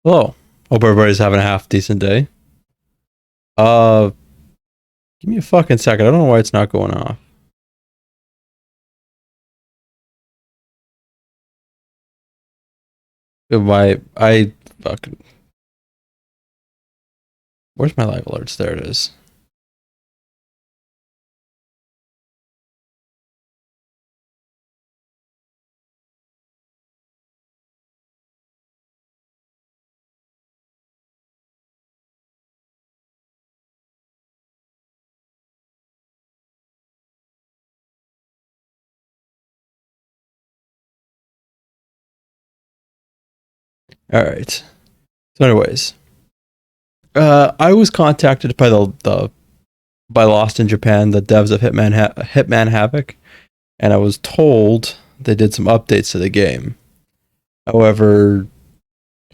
Hello. Hope everybody's having a half decent day. Uh, Give me a fucking second. I don't know why it's not going off. I fucking. Where's my live alerts? There it is. All right. So, anyways, I was contacted by by Lost in Japan, the devs of Hitman Havoc, and I was told they did some updates to the game. However,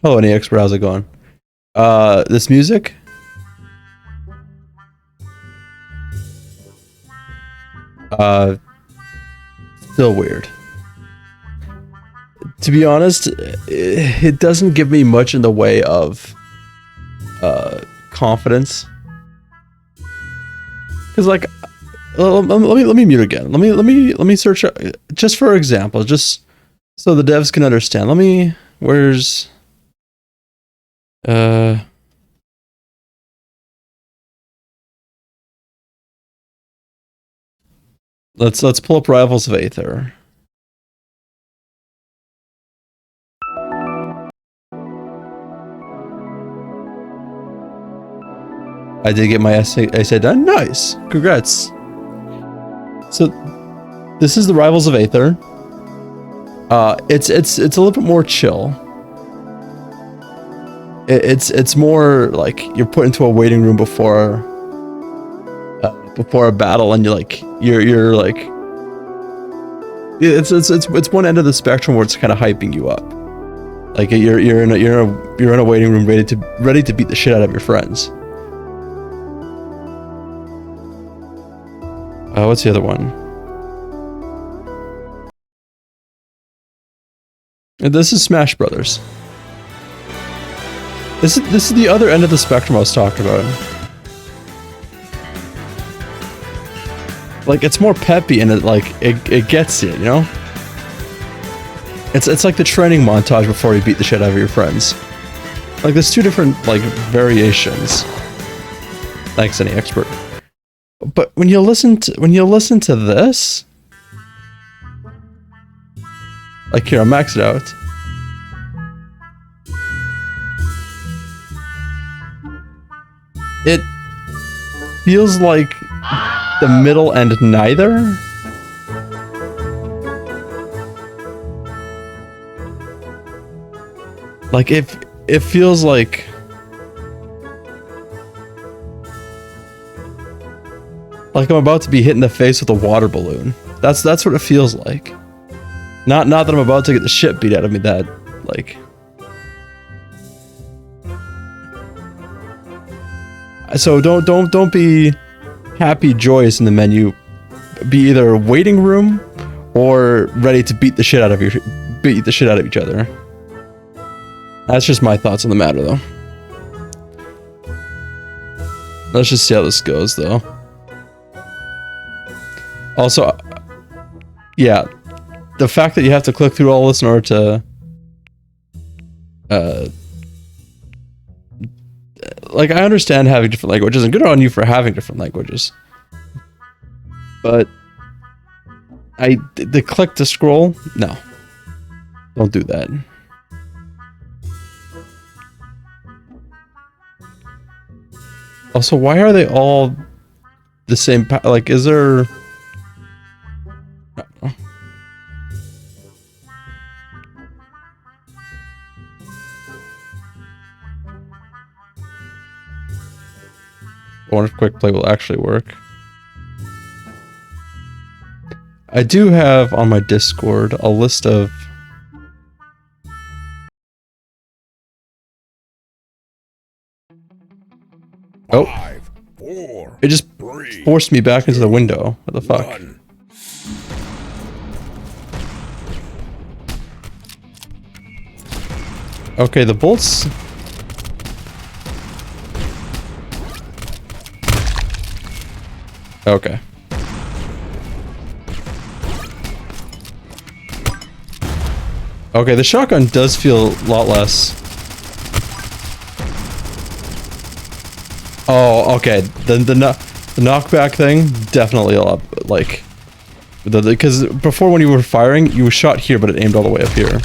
hello, NEX, how's it going? This music. Still weird. To be honest, it doesn't give me much in the way of confidence. Because like, let me mute again. Let me search just for example, just so the devs can understand. Where's let's pull up Rivals of Aether. I did get my essay done. Nice. Congrats. So this is the Rivals of Aether. It's a little bit more chill. It's more like you're put into a waiting room before a battle, and you're like it's one end of the spectrum where it's kind of hyping you up. Like you're in a waiting room ready to beat the shit out of your friends. What's the other one? And this is Smash Brothers. This is the other end of the spectrum I was talking about. Like it's more peppy and it gets you, you know? It's like the training montage before you beat the shit out of your friends. Like there's two different like variations. Thanks, any expert. But when you listen to this, like here, I'll max it out. It feels like the middle and neither. Like it feels like I'm about to be hit in the face with a water balloon. That's what it feels like. Not that I'm about to get the shit beat out of me. That like. So don't be happy, joyous in the menu. Be either waiting room or ready to beat the shit out of each other. That's just my thoughts on the matter, though. Let's just see how this goes, though. Also, yeah, the fact that you have to click through all this in order to, like, I understand having different languages, and good on you for having different languages. But the click to scroll, no, don't do that. Also, why are they all the same? Like, is there? I don't know. I wonder if quick play will actually work. I do have on my Discord a list of Five, four, it just three, forced me back into the window. What the fuck? one. Okay, the bolts Okay. Okay, the shotgun does feel a lot less. Oh, okay. The knockback thing definitely a lot like because before when you were firing, you were shot here, but it aimed all the way up here.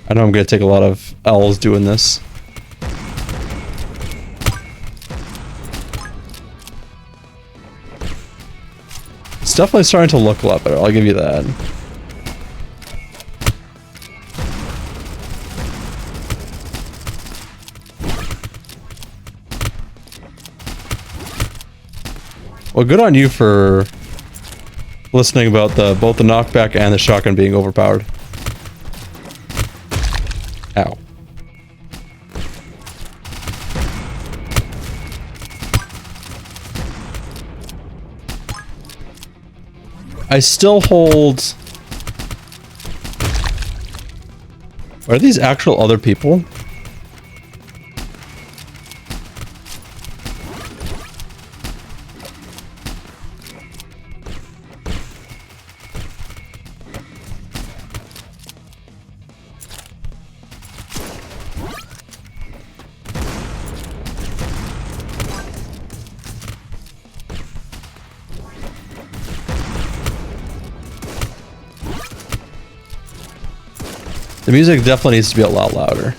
I know I'm gonna take a lot of L's doing this. It's definitely starting to look a lot better. I'll give you that. Well, good on you for listening about both the knockback and the shotgun being overpowered. Ow. I still hold... Are these actual other people? The music definitely needs to be a lot louder.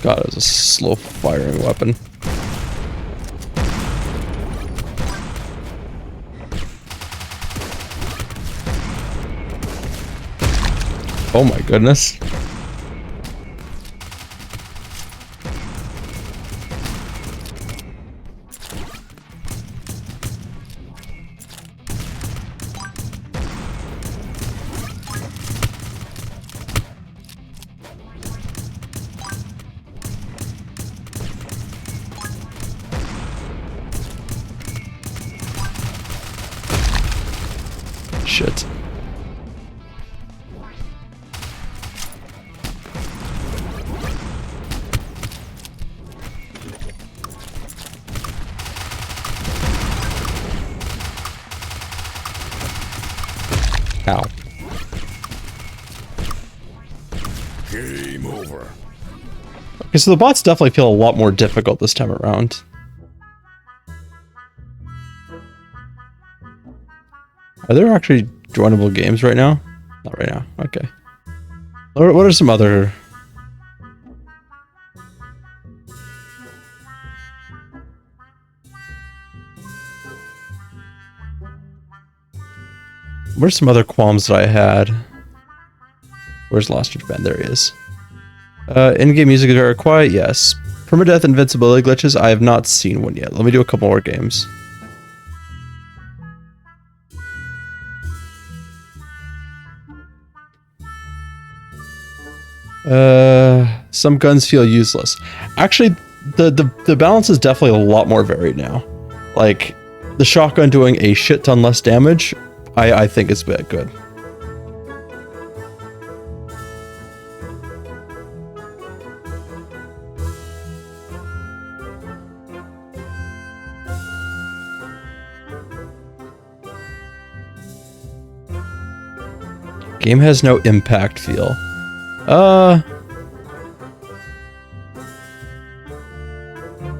God, it was a slow firing weapon. Oh my goodness. Shit. Ow. Game over. Okay, so the bots definitely feel a lot more difficult this time around. Are there actually joinable games right now? Not right now. Okay. What are some other... What are some other qualms that I had? Where's Lost in Japan? There he is. In-game music is very quiet, yes. Permadeath invincibility glitches, I have not seen one yet. Let me do a couple more games. Some guns feel useless. Actually, the balance is definitely a lot more varied now. Like, the shotgun doing a shit ton less damage, I think it's a bit good. Game has no impact feel.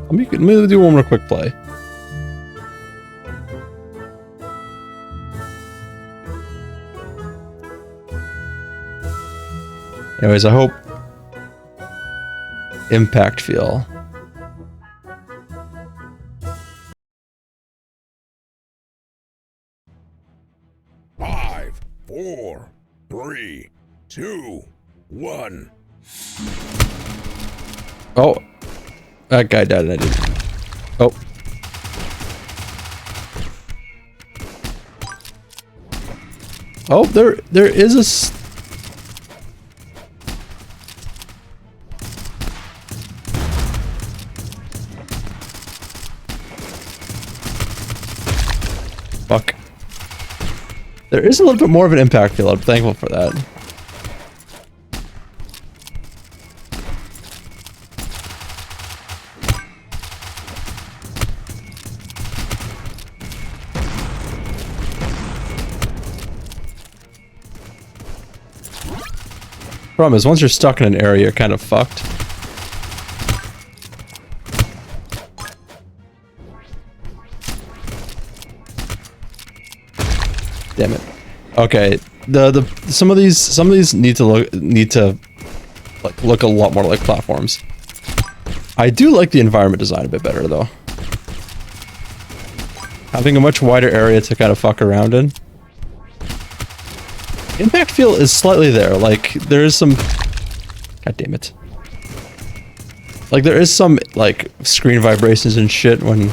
Let me do one more quick play. Anyways, I hope impact feel. Five, 4, 3, 2, 1. Oh, that guy died and I didn't. Oh. Oh, there is a... Fuck. There is a little bit more of an impact feel. I'm thankful for that. Problem is, once you're stuck in an area, you're kind of fucked. Damn it. Okay, some of these need to look a lot more like platforms. I do like the environment design a bit better though. Having a much wider area to kind of fuck around in. Impact feel is slightly there, like there is some... God damn it. Like there is some like screen vibrations and shit when...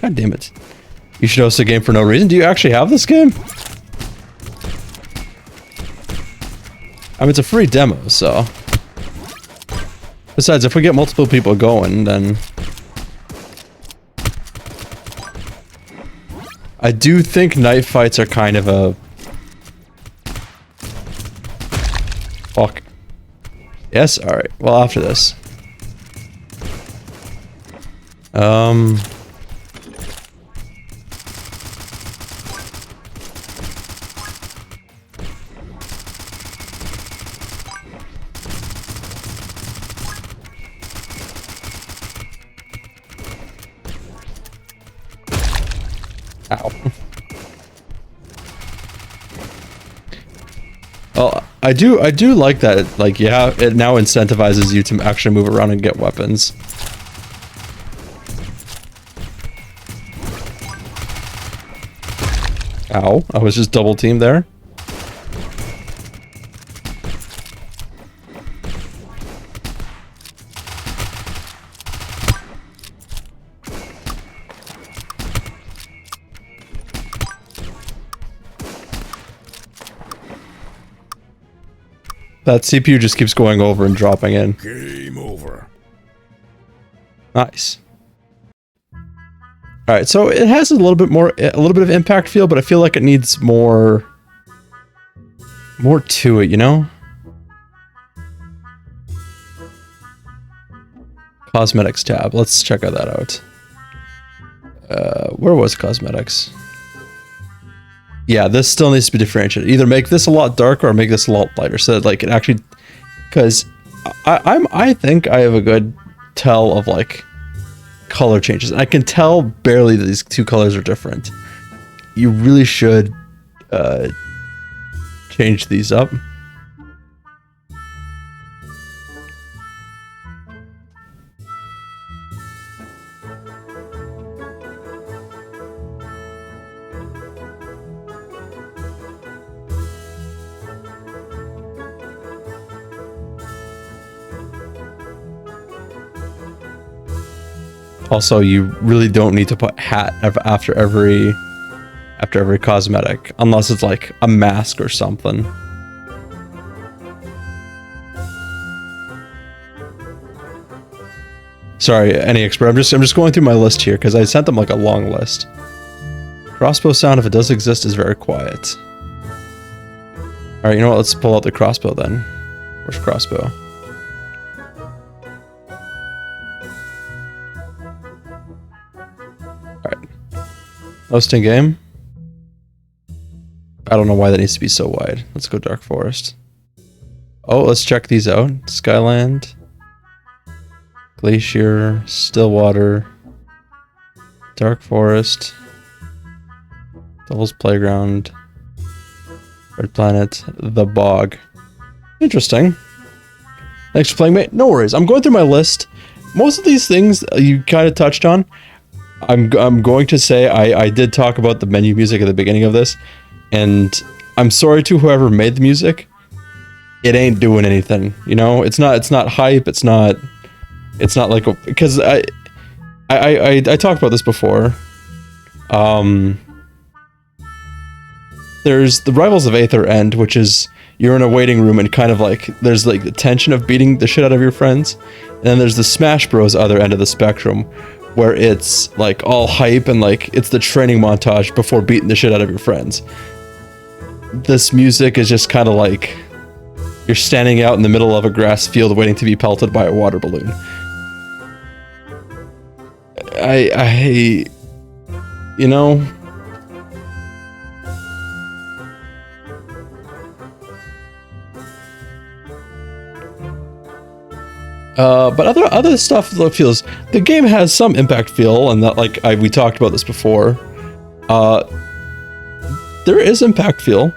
God damn it. You should host a game for no reason. Do you actually have this game? I mean, it's a free demo, so... Besides, if we get multiple people going, then... I do think night fights are kind of a... Fuck. Yes? Alright. Well, after this. Ow. Well, I do like that. Like, yeah, it now incentivizes you to actually move around and get weapons. Ow! I was just double teamed there. That CPU just keeps going over and dropping in. Game over. Nice. All right, so it has a little bit of impact feel, but I feel like it needs more to it, you know? Cosmetics tab. Let's check that out. Where was cosmetics? Yeah, this still needs to be differentiated. Either make this a lot darker or make this a lot lighter, so that like it actually, because I think I have a good tell of like color changes. I can tell barely that these two colors are different. You really should change these up. Also, you really don't need to put hat after every cosmetic, unless it's like a mask or something. Sorry, any expert. I'm just going through my list here because I sent them like a long list. Crossbow sound, if it does exist, is very quiet. All right, you know what? Let's pull out the crossbow then. Where's crossbow? Hosting game. I don't know why that needs to be so wide. Let's go Dark Forest. Oh, let's check these out. Skyland. Glacier. Stillwater. Dark Forest. Devil's Playground. Red Planet. The Bog. Interesting. Thanks for playing, mate. No worries. I'm going through my list. Most of these things you kind of touched on. I'm going to say I did talk about the menu music at the beginning of this, and I'm sorry to whoever made the music. It ain't doing anything, you know. It's not hype. It's not like because I talked about this before. There's the Rivals of Aether End, which is you're in a waiting room and kind of like there's like the tension of beating the shit out of your friends, and then there's the Smash Bros other end of the spectrum, where it's like all hype and like it's the training montage before beating the shit out of your friends. This music is just kind of like You're standing out in the middle of a grass field waiting to be pelted by a water balloon. You know, but other stuff that feels, the game has some impact feel, and that, like, we talked about this before. There is impact feel,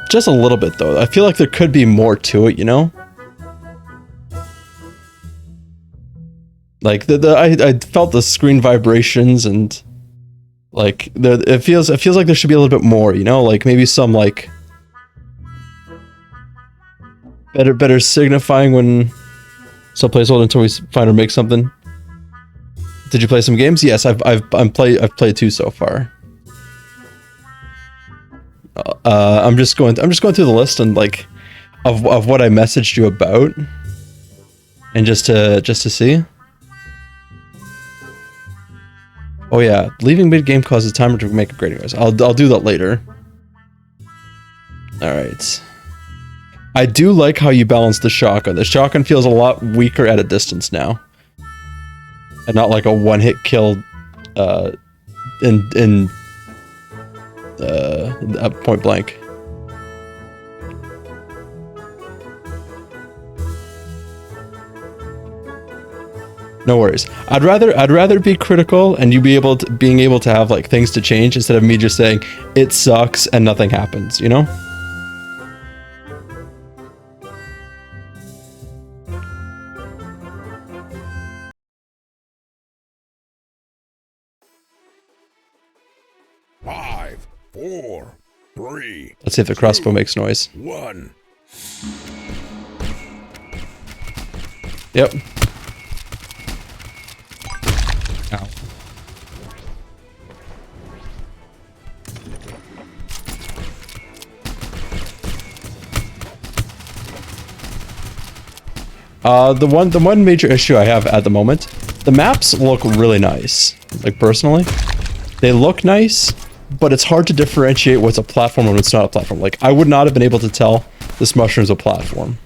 just a little bit though. I feel like there could be more to it, you know. Like I felt the screen vibrations, and like it feels like there should be a little bit more, you know, like maybe some like better signifying when some placeholder until we find or make something. Did you play some games? Yes, I've played 2 so far. I'm just going through the list and like of what I messaged you about, and just to see. Oh yeah, leaving mid game causes timer to make a grating noise. I'll do that later. All right. I do like how you balance the shotgun. The shotgun feels a lot weaker at a distance now, and not like a one-hit kill in point blank. No worries. I'd rather be critical and you being able to have like things to change instead of me just saying it sucks and nothing happens, you know? Five, four, three. Let's see if the crossbow makes noise. 1. Yep. Ow. The one major issue I have at the moment, the maps look really nice. Like personally, they look nice, but it's hard to differentiate what's a platform and what's not a platform. Like I would not have been able to tell this mushroom's a platform.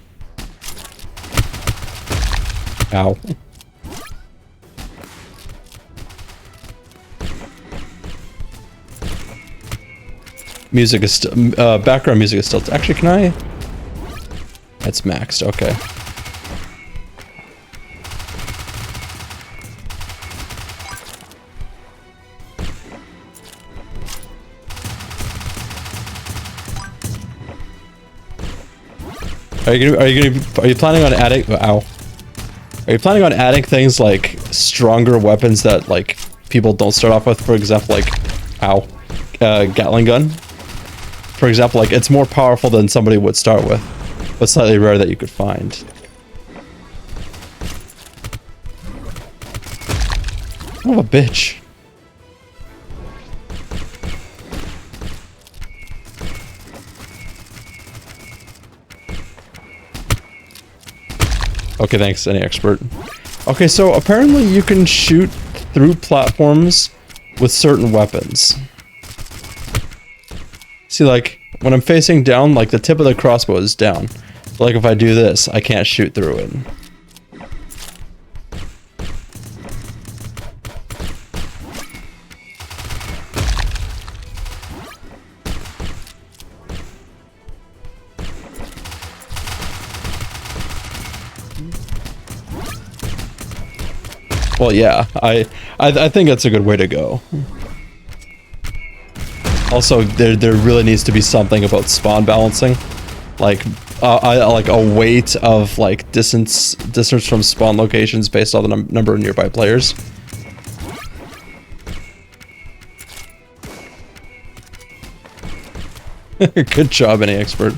Ow. Music is still, background music is still, actually can I? It's maxed, okay. Are you planning on adding, ow. Are you planning on adding things like stronger weapons that like people don't start off with? For example, like, ow, Gatling gun. For example, like it's more powerful than somebody would start with, but slightly rare that you could find. Oh, a bitch. Okay, thanks, any expert. Okay, so apparently you can shoot through platforms with certain weapons. See, like, when I'm facing down, like, the tip of the crossbow is down. So, like, if I do this, I can't shoot through it. Well, yeah, I think that's a good way to go. Also, there really needs to be something about spawn balancing, like like a weight of like distance from spawn locations based on the number of nearby players. Good job, any expert.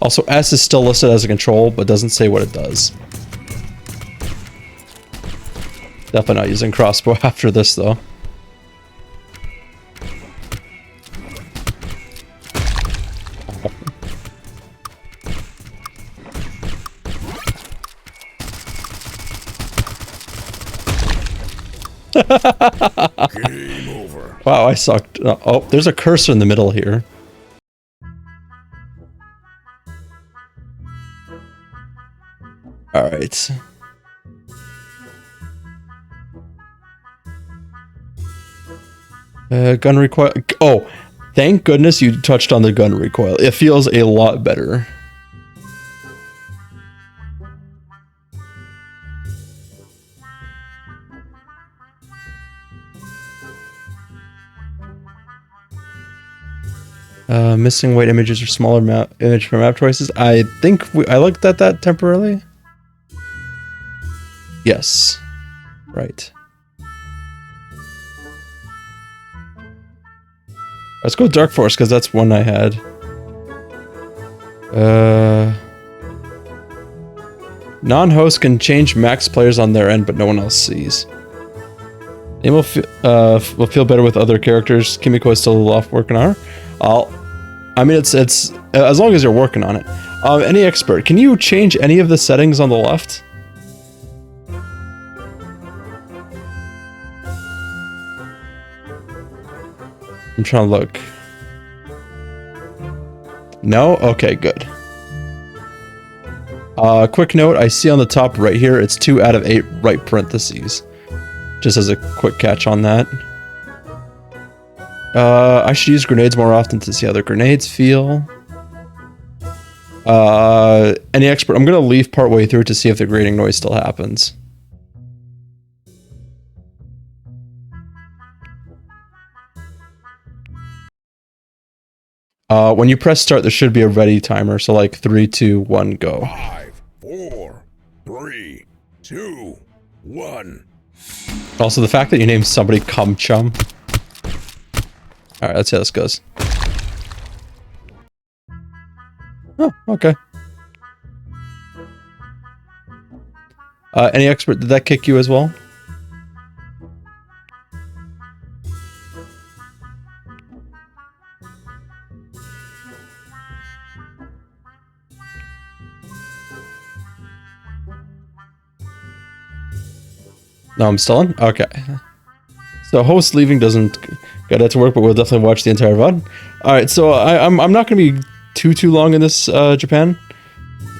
Also, S is still listed as a control, but doesn't say what it does. Definitely not using crossbow after this, though. Game over. Wow, I sucked. Oh, there's a cursor in the middle here. Alright. Gun recoil. Oh, thank goodness you touched on the gun recoil. It feels a lot better. Missing white images or smaller image for map choices. I think I looked at that temporarily. Yes. Right. Let's go Dark Force, because that's one I had. Non-host can change max players on their end, but no one else sees. They will feel better with other characters. Kimiko is still off working on her. I mean, it's as long as you're working on it. Any expert, can you change any of the settings on the left? I'm trying to look. No? Okay, good. Quick note, I see on the top right here, it's 2 out of 8 right parentheses. Just as a quick catch on that. I should use grenades more often to see how their grenades feel. Any expert, I'm gonna leave partway through to see if the grating noise still happens. When you press start, there should be a ready timer. So like 3, 2, 1, go. 5, 4, 3, 2, 1. Also, the fact that you named somebody Cum Chum. Alright, let's see how this goes. Oh, okay. Any expert, did that kick you as well? No, I'm still in? Okay. So host leaving doesn't get that to work, but we'll definitely watch the entire VOD. Alright, so I'm not going to be too long in this Japan.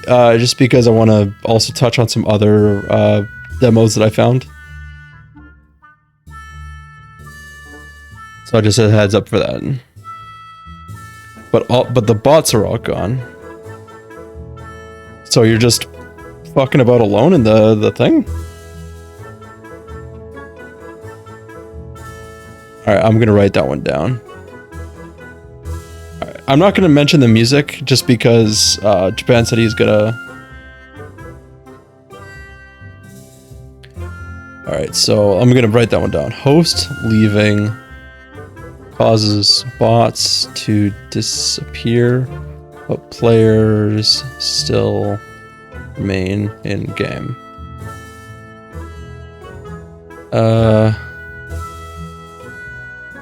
Just because I want to also touch on some other demos that I found. So I just had a heads up for that. But the bots are all gone. So you're just fucking about alone in the thing? Alright, I'm gonna write that one down. Alright, I'm not gonna mention the music just because Japan said he's gonna... Alright, so I'm gonna write that one down. Host leaving causes bots to disappear, but players still remain in game.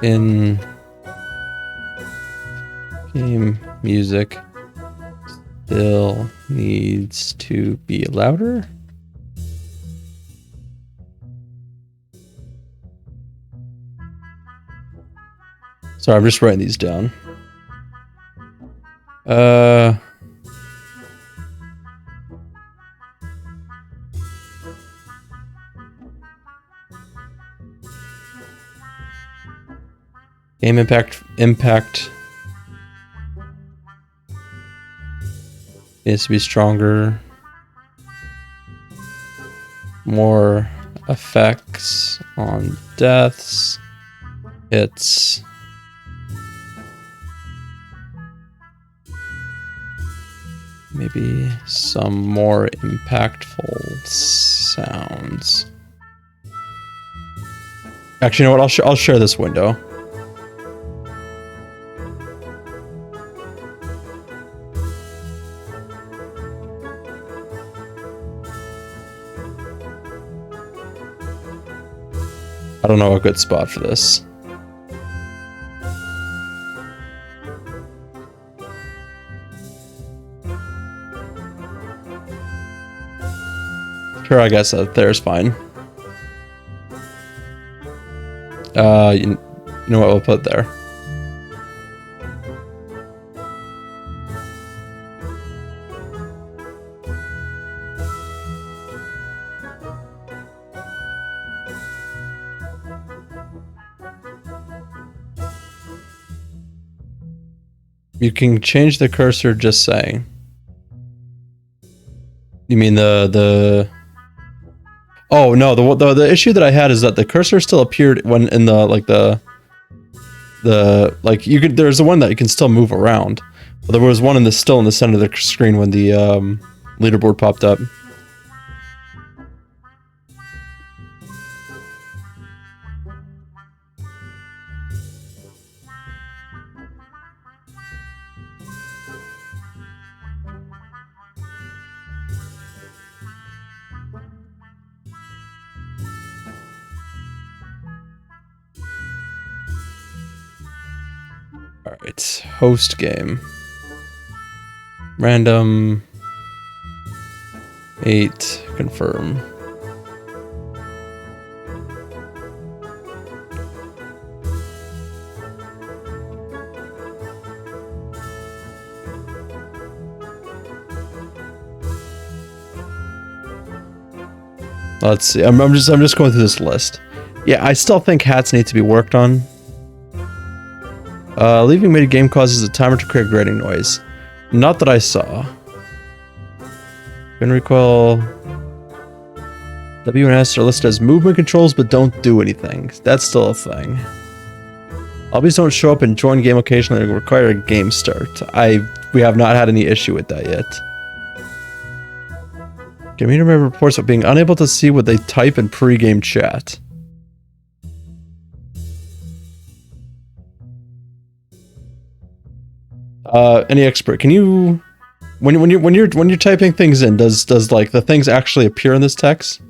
In game music still needs to be louder. Sorry, I'm just writing these down. Game impact needs to be stronger. More effects on deaths. It's maybe some more impactful sounds. Actually, you know what? I'll share this window. I don't know a good spot for this. Sure, I guess that there's fine. You know what? We'll put it there. You can change the cursor just saying. You mean the Oh no, the issue that I had is that the cursor still appeared when in the like you could there's the one that you can still move around. But there was one still in the center of the screen when the leaderboard popped up. Alright, host game. Random 8, confirm. Let's see. I'm just going through this list. Yeah, I still think hats need to be worked on. Leaving mid-game causes a timer to create a grating noise. Not that I saw. Can recall. W and S are listed as movement controls, but don't do anything. That's still a thing. Lobbies don't show up and join game occasionally and require a game start. We have not had any issue with that yet. Community member reports of being unable to see what they type in pre-game chat. Any expert, can you when you're typing things in, does like the things actually appear in this text?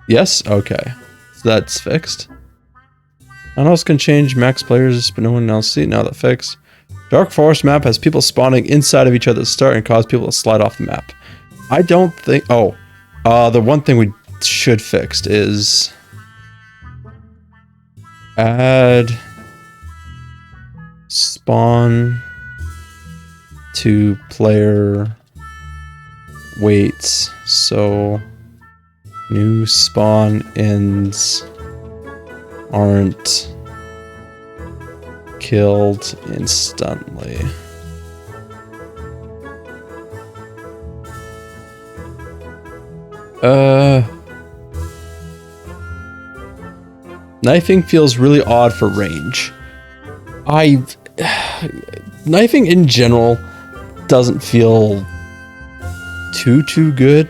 Yes? Okay. So that's fixed. None else can change max players, but no one else see. Now that fixed. Dark Forest map has people spawning inside of each other at the start and cause people to slide off the map. I don't think... Oh. The one thing we should fix is... add... spawn... to player... waits. So... new spawn ins... aren't... killed instantly. Knifing feels really odd for range. Knifing in general doesn't feel too good.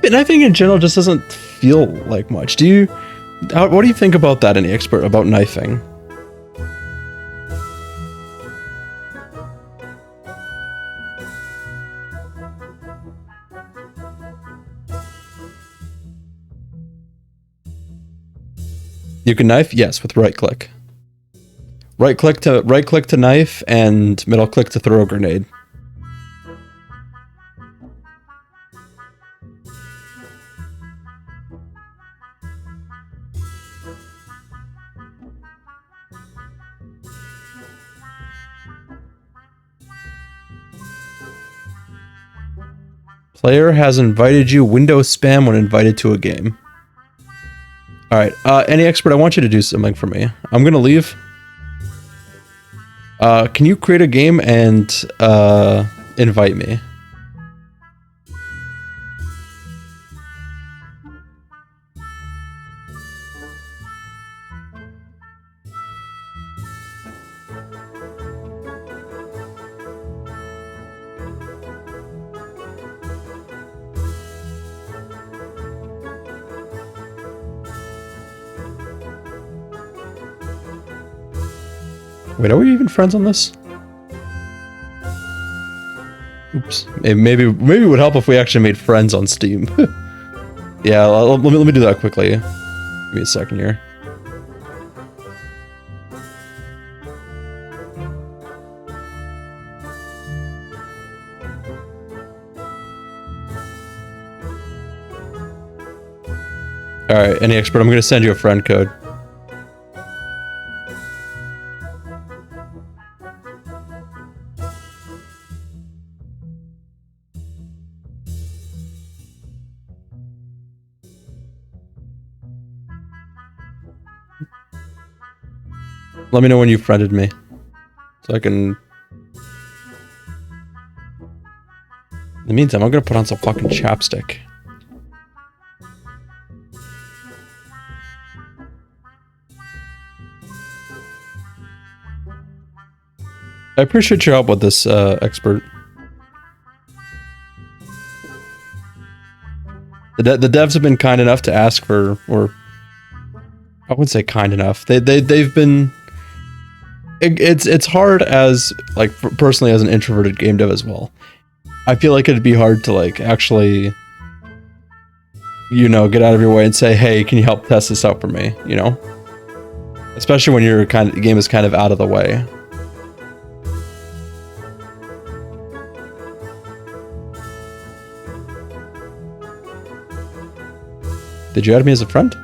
Knifing in general just doesn't feel like much. What do you think about that, any expert, about knifing? You can knife? Yes, with right click. Right click to knife and middle click to throw a grenade. Player has invited you. Windows spam when invited to a game. Alright, any expert, I want you to do something for me. I'm gonna leave. Can you create a game and invite me? Wait, are we even friends on this? Oops. Maybe it would help if we actually made friends on Steam. Yeah, let me do that quickly. Give me a second here. Alright, any expert, I'm gonna send you a friend code. Let me know when you friended me. So I can... In the meantime, I'm gonna put on some fucking chapstick. I appreciate your help with this, expert. The devs have been kind enough to ask for, or... I wouldn't say kind enough. They've been... It's hard as, like, personally as an introverted game dev as well. I feel like it'd be hard to, like, actually, you know, get out of your way and say, hey, can you help test this out for me, you know? Especially when your game is kind of out of the way. Did you add me as a friend?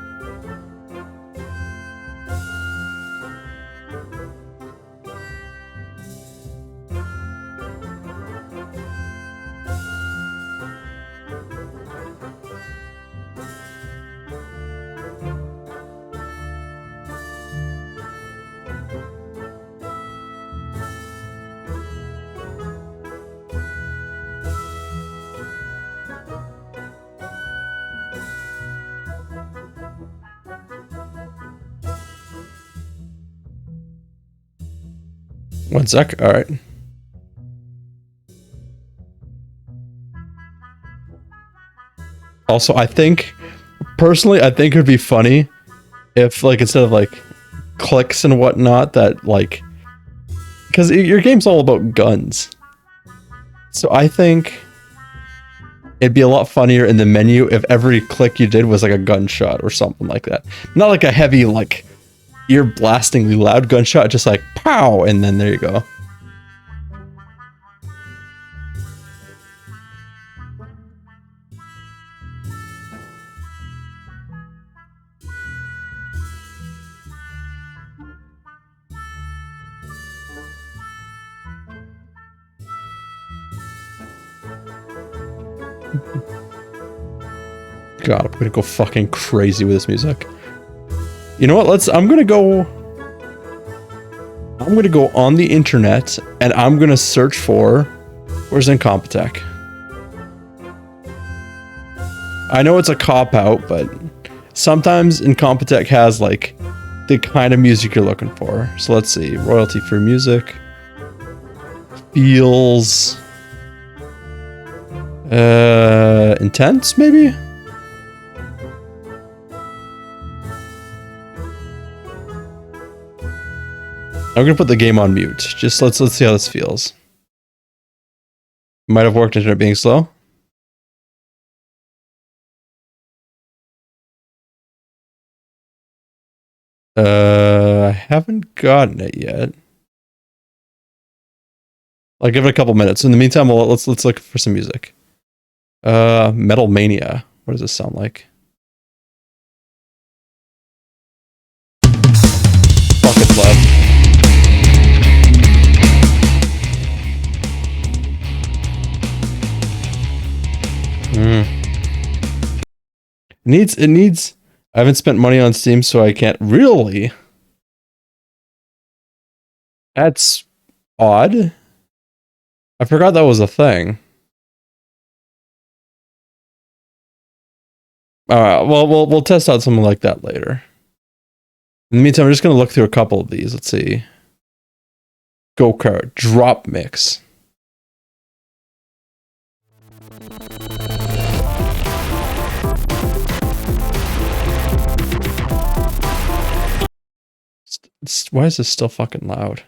One sec, alright. Also, I think, personally, I think it would be funny if, like, instead of, like, clicks and whatnot, that, like, because your game's all about guns. So I think it'd be a lot funnier in the menu if every click you did was, like, a gunshot or something like that. Not like a heavy, like, ear-blastingly loud gunshot, just like, pow, and then there you go. God, I'm gonna go fucking crazy with this music. You know what? I'm gonna go on the internet and I'm gonna search for where's Incompetech. I know it's a cop-out, but sometimes Incompetech has like the kind of music you're looking for. So let's see. Royalty-free music. Feels intense, maybe? I'm gonna put the game on mute. Just let's see how this feels. Might have worked internet being slow. I haven't gotten it yet. I'll give it a couple minutes. In the meantime, let's look for some music. Metal Mania. What does this sound like? Fucking loud. It needs. I haven't spent money on Steam, so I can't really. That's odd. I forgot that was a thing. Well, we'll test out something like that later. In the meantime, I'm just gonna look through a couple of these. Let's see. Go-kart drop mix. Why is this still fucking loud?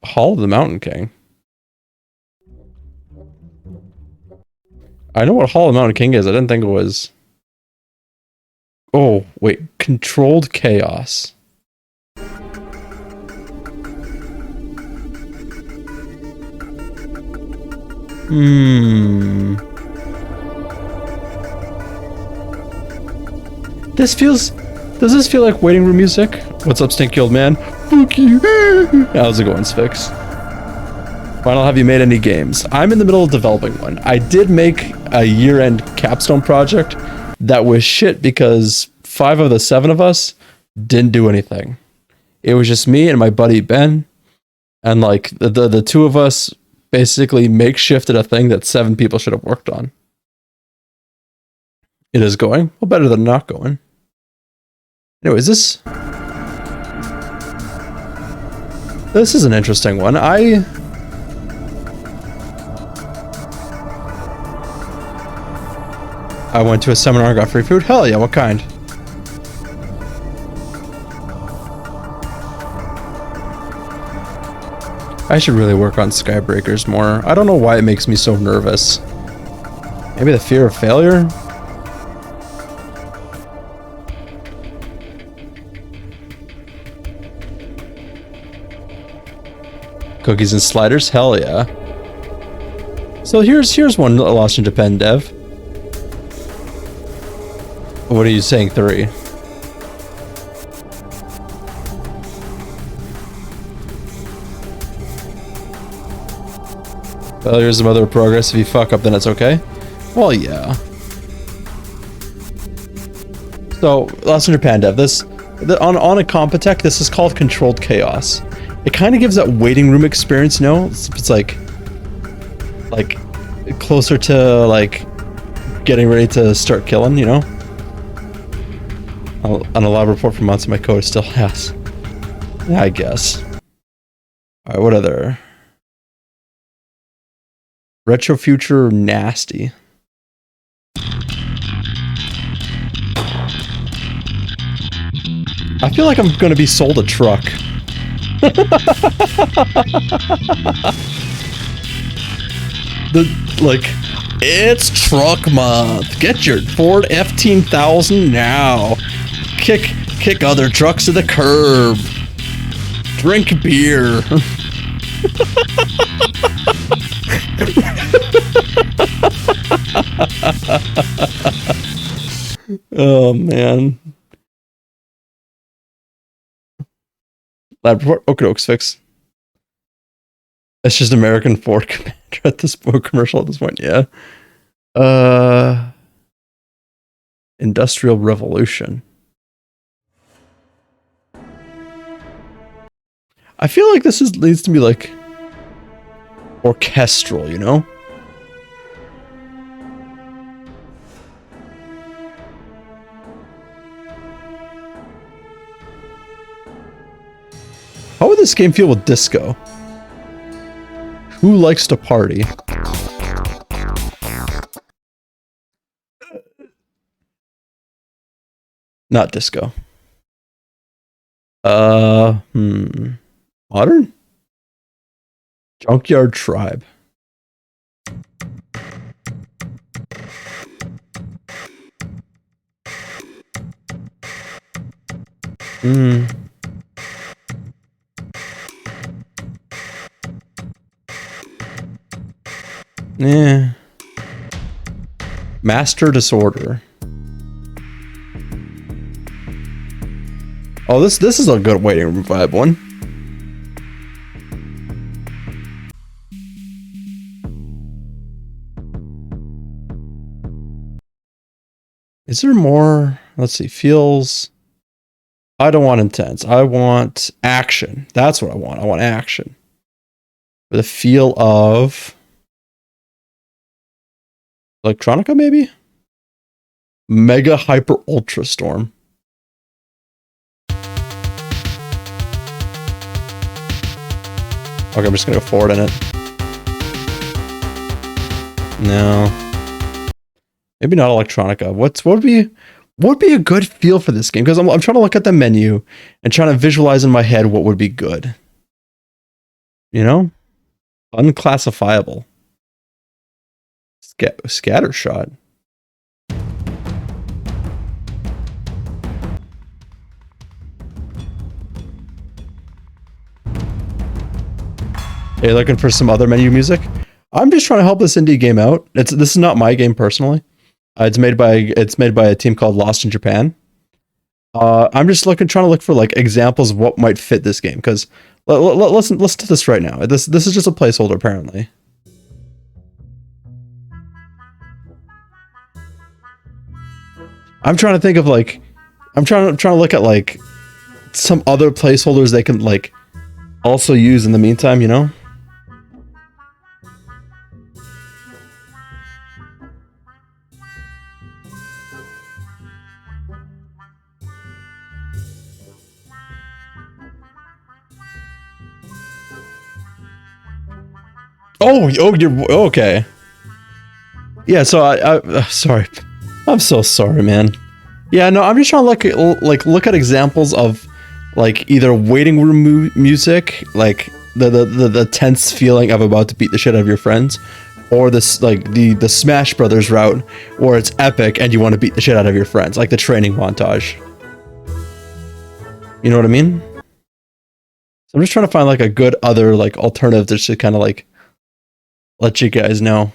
Hall of the Mountain King. I know what Hall of the Mountain King is. I didn't think it was. Oh, wait. Controlled Chaos. Does this feel like waiting room music? What's up, stinky old man? Fuck you. How's it going, Sphinx? Final, have you made any games? I'm in the middle of developing one. I did make a year-end capstone project that was shit because 5 of the 7 of us didn't do anything. It was just me and my buddy Ben, and like the 2 of us basically makeshifted a thing that 7 people should have worked on. It is going well, better than not going. Anyways, this is an interesting one. I went to a seminar and got free food. Hell yeah, what kind? I should really work on Skybreakers more. I don't know why it makes me so nervous. Maybe the fear of failure? Cookies and sliders? Hell yeah. So here's one Lost in Japan dev. What are you saying, 3? Failure is the mother of progress. If you fuck up, then it's okay. Well, yeah. So, Lost in Japan dev. On a Compotech, this is called controlled chaos. It kind of gives that waiting room experience, you know? It's like closer to like getting ready to start killing, you know? On a lab report for months, my code still has. Yeah, I guess. All right, what other? Retro future nasty. I feel like I'm gonna be sold a truck. It's truck month. Get your Ford F-15000 now. Kick other trucks to the curb. Drink beer. Oh man. Lab report. Oaks fix. It's just American Ford Commander at this commercial at this point. Yeah. Industrial Revolution. I feel like this needs to be like orchestral, you know? How would this game feel with disco? Who likes to party? Not disco. Modern? Junkyard Tribe. Yeah. Master Disorder. Oh, this is a good waiting room vibe one. Is there more? Let's see. Feels. I don't want intense. I want action. That's what I want. I want action. With a feel of electronica, maybe? Mega Hyper Ultra Storm. Okay, I'm just gonna go forward in it. No. Maybe not electronica. What would be a good feel for this game? Because I'm trying to look at the menu and trying to visualize in my head what would be good. You know? Unclassifiable. Scatter shot. Are you looking for some other menu music? I'm just trying to help this indie game out. This is not my game personally. It's made by a team called Lost in Japan. I'm just trying to look for like examples of what might fit this game, because listen to this right now. This is just a placeholder apparently. I'm trying to think of like, I'm trying to look at like some other placeholders they can like also use in the meantime, you know? Oh, you're okay. Yeah, so I sorry. I'm so sorry, man. Yeah, no, I'm just trying to look at examples of like either waiting room music, like the tense feeling of about to beat the shit out of your friends, or this like the Smash Brothers route where it's epic and you want to beat the shit out of your friends, like the training montage. You know what I mean? So I'm just trying to find like a good other like alternative just to kind of like let you guys know.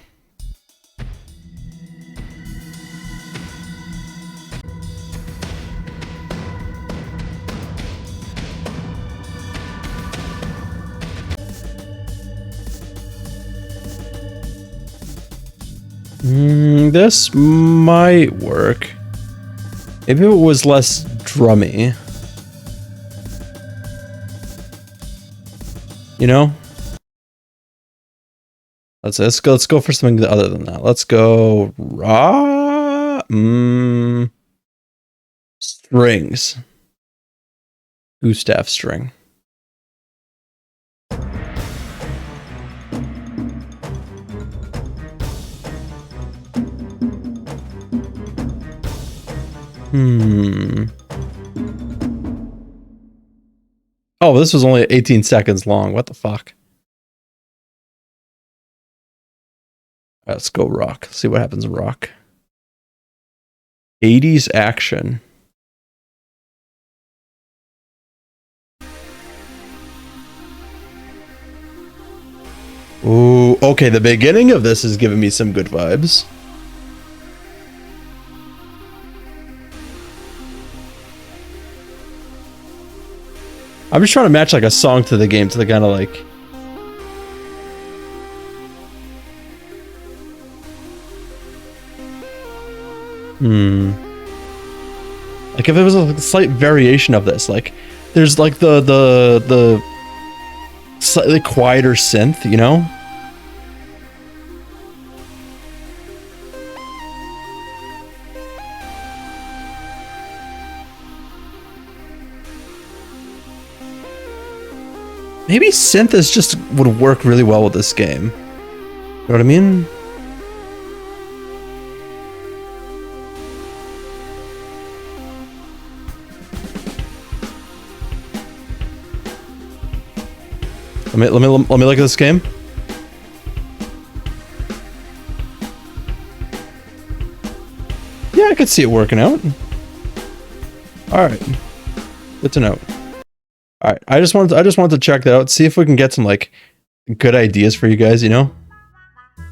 This might work. If it was less drummy. You know? Let's go for something other than that. Let's go strings. Gustav string. Oh, this was only 18 seconds long. What the fuck? Let's go rock. See what happens in rock. 80s action. Ooh, okay, the beginning of this is giving me some good vibes. I'm just trying to match like a song to the game, to the kind of like... Like if it was a slight variation of this, like there's like the slightly quieter synth, you know? Maybe synth is just would work really well with this game. You know what I mean? Let me look at this game. Yeah, I could see it working out. All right, good to know. All right, I just wanted to check that out, see if we can get some like good ideas for you guys. You know,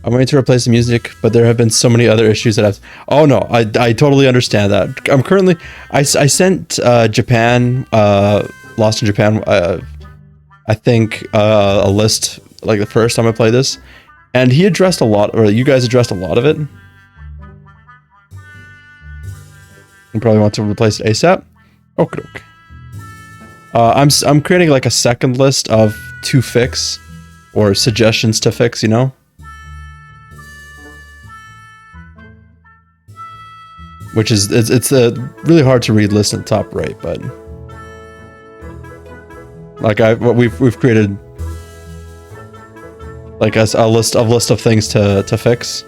I'm going to replace the music, but there have been so many other issues that I've. Oh no, I totally understand that. I'm currently I sent Japan, Lost in Japan. I think a list like the first time I played this, and he addressed a lot, or you guys addressed a lot of it. You probably want to replace it ASAP. Okay. I'm creating like a second list of to fix, or suggestions to fix. You know, which is it's a really hard to read list in the top right, but. Like we've created like a list of things to fix.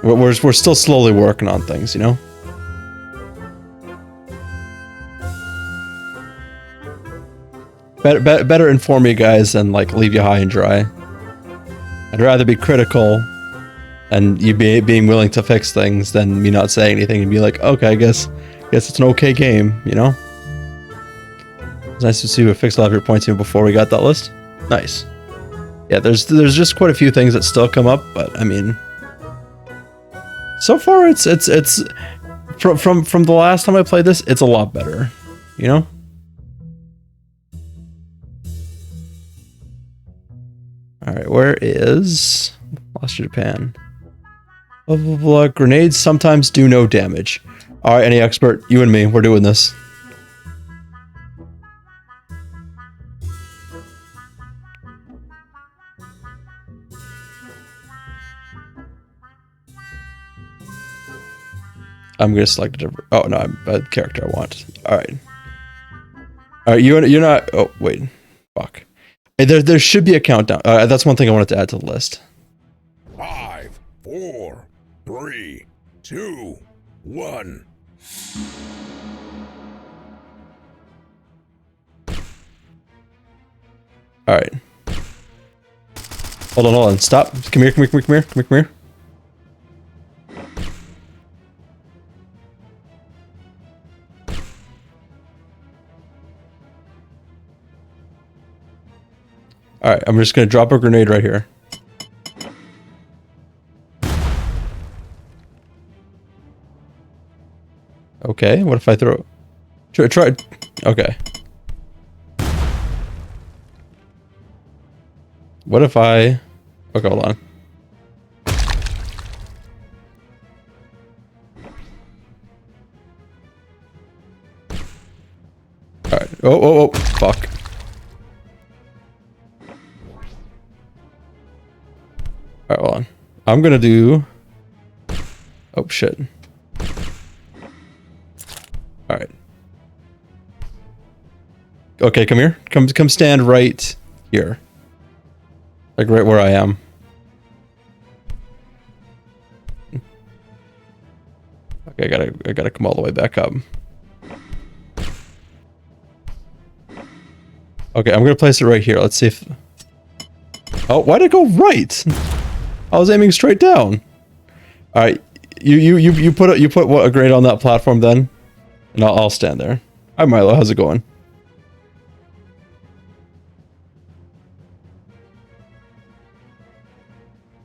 We're still slowly working on things, you know. Better inform you guys than like leave you high and dry. I'd rather be critical and you being willing to fix things than me not saying anything and be like, okay, I guess it's an okay game, you know. It's nice to see we fixed a lot of your points even before we got that list. Nice. Yeah, there's just quite a few things that still come up, but I mean, so far it's from the last time I played this, it's a lot better. You know? Alright, where is Lost to Japan? Blah, blah, blah. Grenades sometimes do no damage. Alright, any expert, you and me, we're doing this. I'm gonna select a different. Oh no, I'm a character I want. All right, all right. You're not. Oh wait, fuck. Hey, there should be a countdown. That's one thing I wanted to add to the list. 5, 4, 3, 2, 1. All right. Hold on. Stop. Come here. Alright, I'm just gonna drop a grenade right here. Okay, what if I throw... Try... Okay. What if I... Okay, hold on. Alright. Oh, fuck. Alright, hold on. I'm gonna do... Oh, shit. Alright. Okay, come here. Come stand right here. Like right where I am. Okay, I gotta come all the way back up. Okay, I'm gonna place it right here. Let's see if... Oh, why'd it go right? I was aiming straight down. All right, you put a grenade on that platform then, and I'll stand there. Hi Milo, how's it going?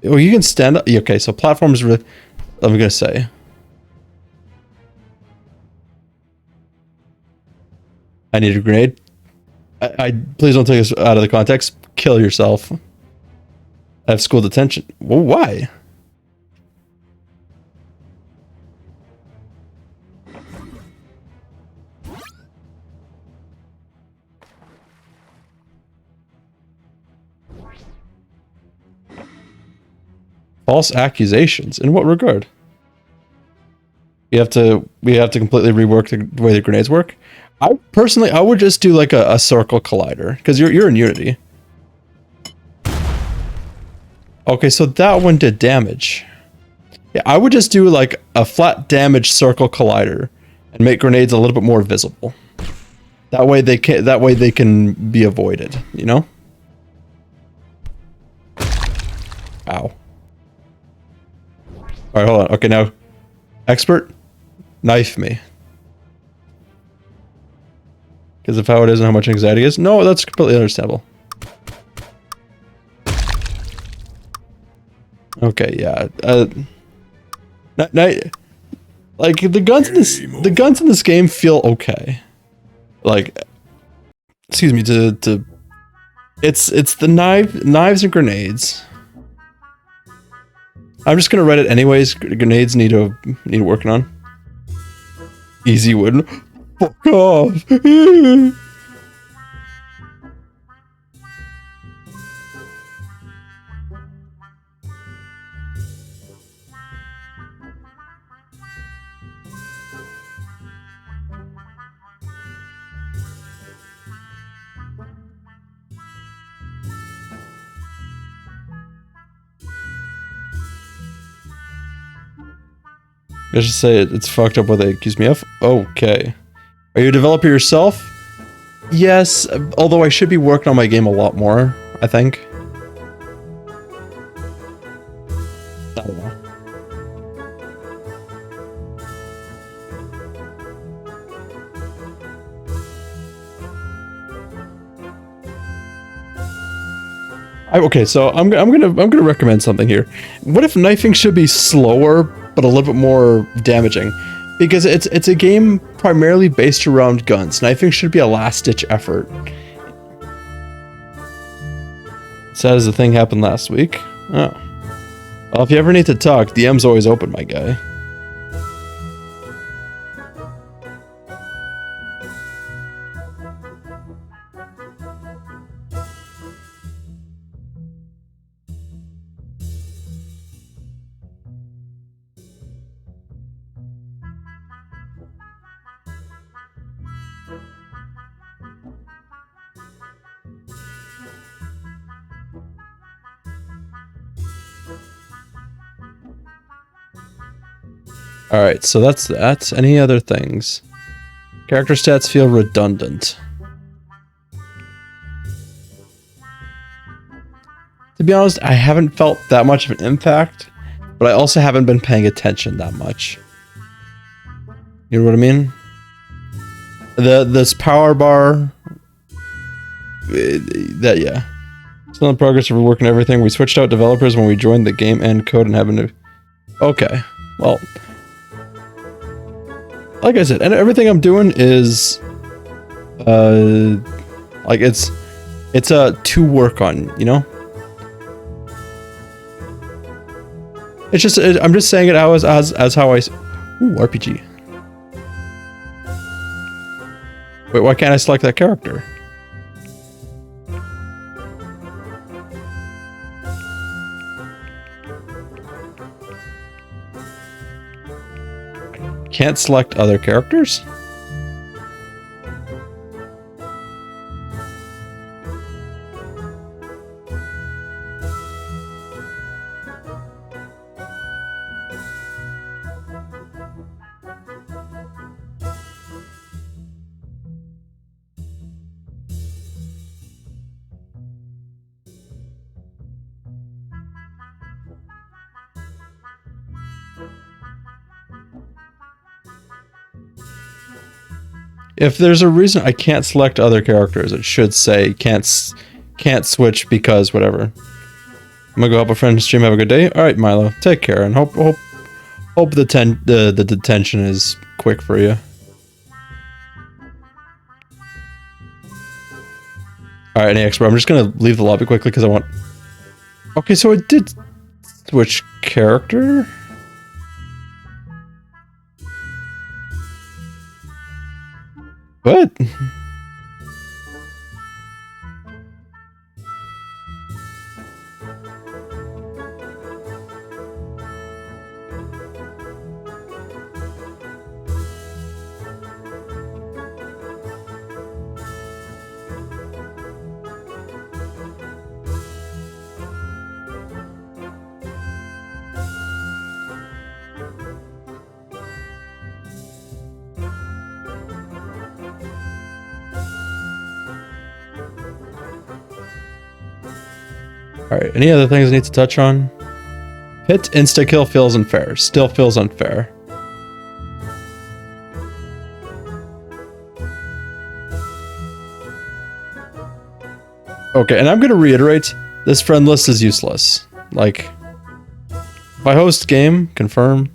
Oh, you can stand up. Okay, so platforms. I'm gonna say. I need a grenade. I please don't take this out of the context. Kill yourself. I have school detention. Well, why? False accusations? In what regard? We have to completely rework the way the grenades work. I would just do like a circle collider because you're in Unity. Okay, so that one did damage. Yeah, I would just do like a flat damage circle collider and make grenades a little bit more visible. That way they can be avoided, you know? Ow. Alright, hold on. Okay, now expert, knife me. Because of how it is and how much anxiety is. No, that's completely understandable. Okay, yeah. Like the guns in this game feel okay. Like, excuse me. It's the knives and grenades. I'm just gonna write it anyways. Grenades need working on. Easy win. Fuck off. I should say it's fucked up what they accuse me of. Okay. Are you a developer yourself? Yes, although I should be working on my game a lot more, I think. I don't know. Okay, so I'm gonna recommend something here. What if knifing should be slower but a little bit more damaging? Because it's a game primarily based around guns. Knifing should be a last-ditch effort. Sad as the thing happened last week. Oh. Well, if you ever need to talk, DM's always open, my guy. Alright, so that's that. Any other things? Character stats feel redundant. To be honest, I haven't felt that much of an impact, but I also haven't been paying attention that much. You know what I mean? This power bar... yeah. Still in progress of reworking everything. We switched out developers when we joined the game and code and having to... Okay, well... Like I said, and everything I'm doing is, like it's to work on, you know. It's just I'm just saying it as how I. Ooh, RPG. Wait, why can't I select that character? Can't select other characters? If there's a reason I can't select other characters, it should say can't switch because whatever. I'm gonna go help a friend stream. Have a good day. All right, Milo. Take care and hope the detention is quick for you. All right, any expert. I'm just gonna leave the lobby quickly because I want. Okay, so it did switch character. What? Alright, any other things I need to touch on? Hit insta-kill feels unfair. Still feels unfair. Okay, and I'm gonna reiterate, this friend list is useless. Like, if I host game, confirm,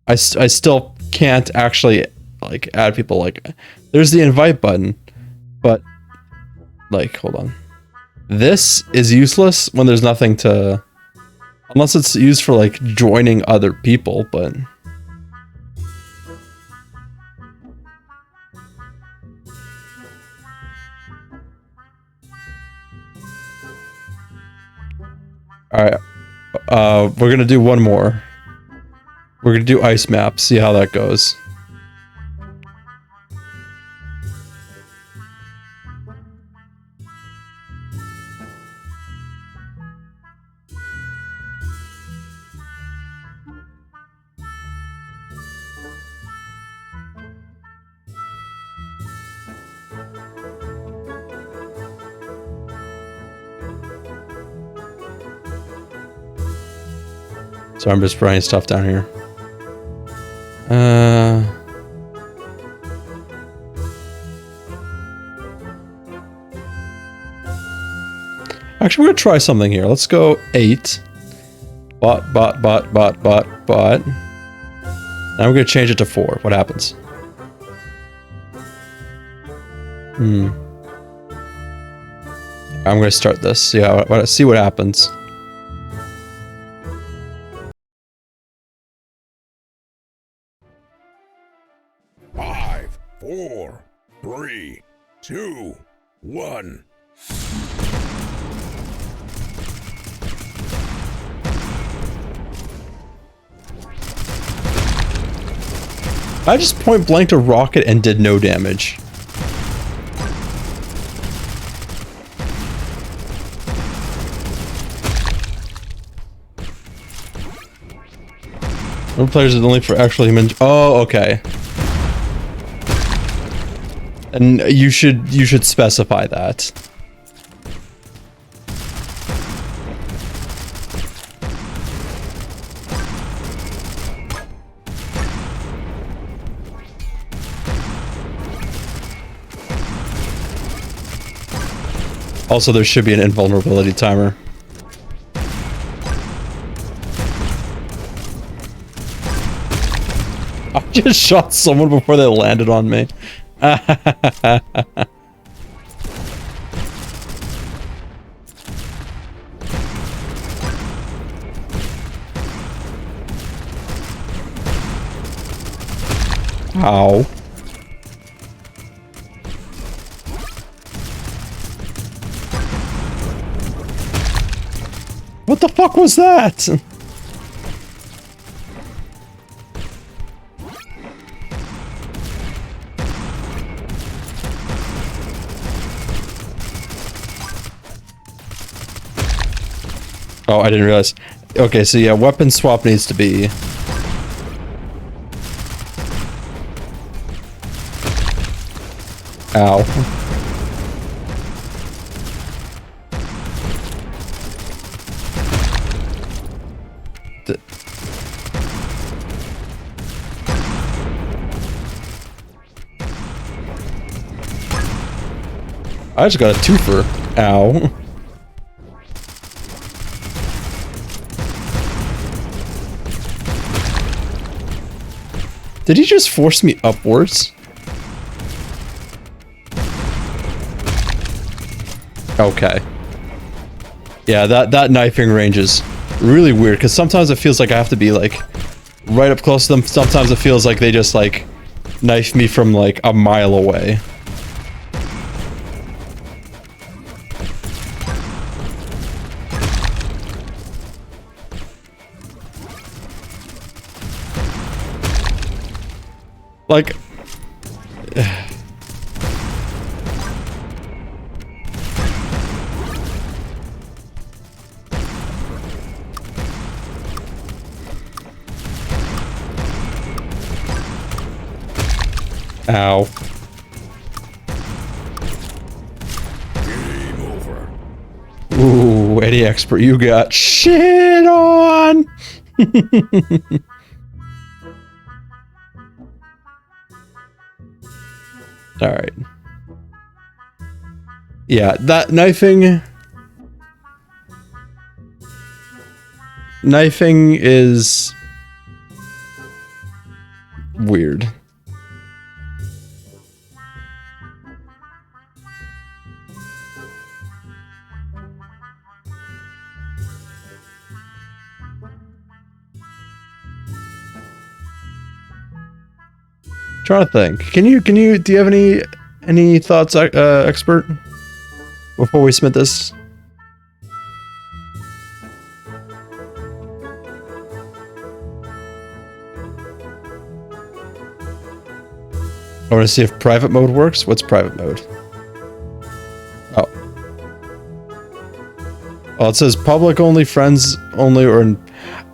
I still can't actually, like, add people. Like, there's the invite button, but, like, hold on. This is useless when there's nothing to... Unless it's used for, like, joining other people, but... Alright. We're gonna do one more. We're gonna do ice map, see how that goes. So I'm just writing stuff down here. Actually, we're gonna try something here. Let's go 8. Bot. Now I'm gonna change it to 4. What happens? I'm gonna start this. See what happens. Five, 4, 3, 2, 1. I just point blanked a rocket and did no damage. One players is only for actual human. Oh, okay. And you should specify that. Also, there should be an invulnerability timer. I just shot someone before they landed on me. Ow. What the fuck was that? Oh, I didn't realize. Okay, so yeah, weapon swap needs to be... Ow. I just got a twofer. Ow. Did he just force me upwards? Okay. Yeah, that knifing range is really weird, because sometimes it feels like I have to be, like, right up close to them. Sometimes it feels like they just, like, knife me from, like, a mile away. Like... Ow. Game over. Ooh, Eddie Expert, you got shit on! Alright. Yeah, that knifing... Knifing is... weird. Trying to think. Do you have any thoughts, expert? Before we submit this? I want to see if private mode works. What's private mode? Oh. Oh, it says public only, friends only, or...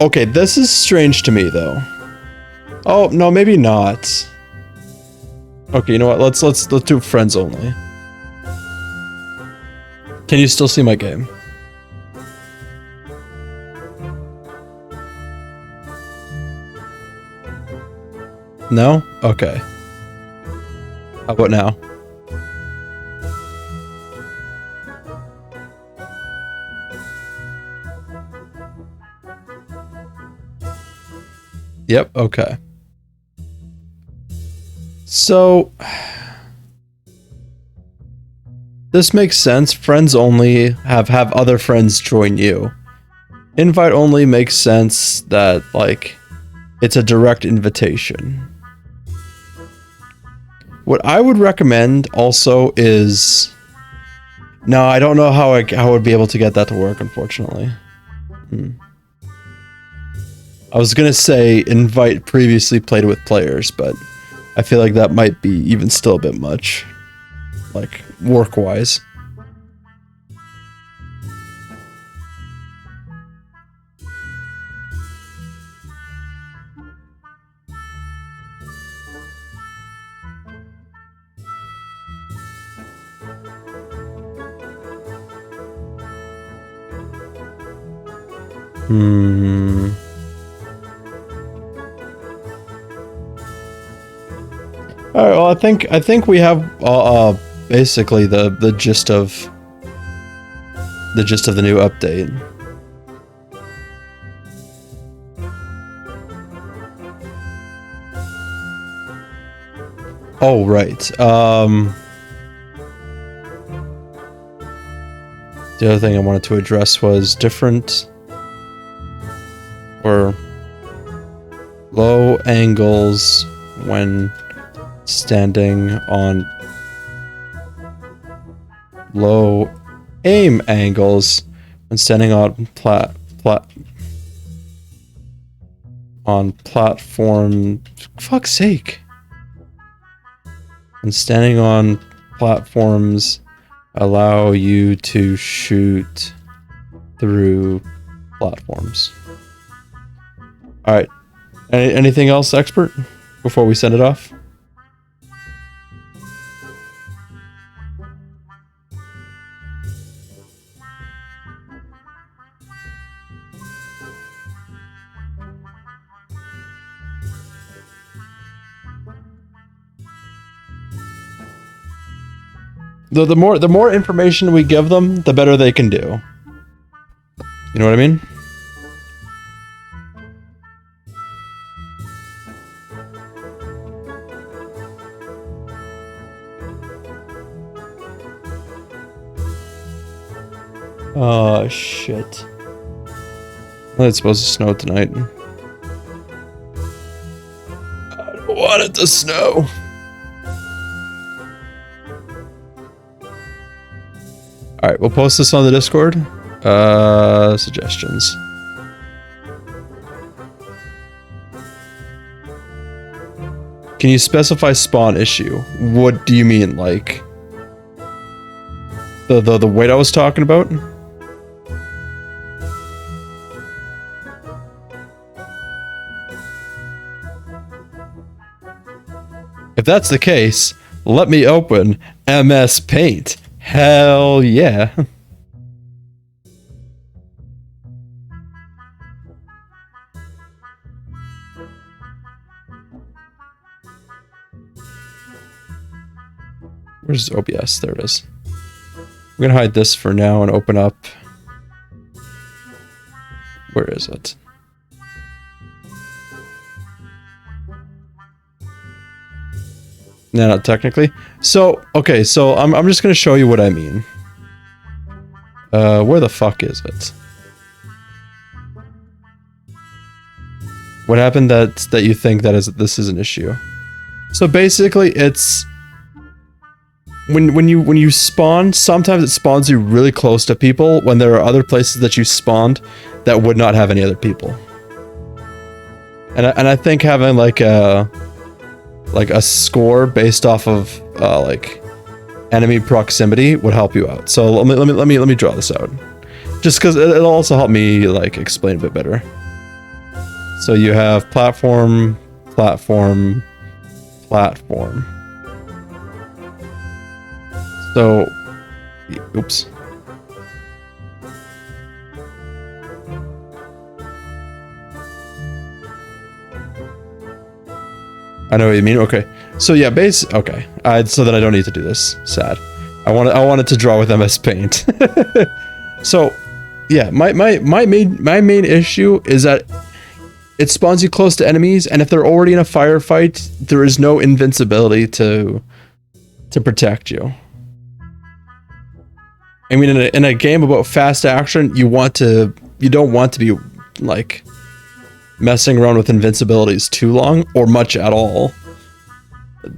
Okay, this is strange to me, though. Oh, no, maybe not. Okay, you know what? Let's do friends only. Can you still see my game? No? Okay. How about now? Yep, okay. So this makes sense. Friends only have other friends join you. Invite only makes sense that, like, it's a direct invitation. What I would recommend also is... No, I don't know how I would be able to get that to work, unfortunately. I was gonna say invite previously played with players, but I feel like that might be even still a bit much. Like, work-wise. All right. Well, I think we have basically the gist of the new update. Oh right. The other thing I wanted to address was different or low angles when standing on low aim angles when standing on platform. Fuck's sake. When standing on platforms allow you to shoot through platforms. All right. Anything else, expert, before we send it off? The more information we give them, the better they can do. You know what I mean? Oh shit. Well, it's supposed to snow tonight. I don't want it to snow. Alright, we'll post this on the Discord. Suggestions. Can you specify spawn issue? What do you mean, like... The weight I was talking about? If that's the case, let me open MS Paint. Hell yeah. Where's OBS? There it is. We're gonna hide this for now and open up... Where is it? No, not technically. So, okay, so I'm just gonna show you what I mean. Where the fuck is it? What happened that you think this is an issue? So basically, it's when you spawn, sometimes it spawns you really close to people when there are other places that you spawned that would not have any other people. And I think having like a score based off of like enemy proximity would help you out. So let me draw this out, just because it'll also help me like explain a bit better. So you have platform, platform, platform. So, oops. I know what you mean. Okay. So yeah, okay. So then I don't need to do this. Sad. I wanted to draw with MS Paint. So, yeah, my main issue is that it spawns you close to enemies, and if they're already in a firefight, there is no invincibility to protect you. I mean, in a game about fast action, you don't want to be like messing around with invincibilities too long or much at all.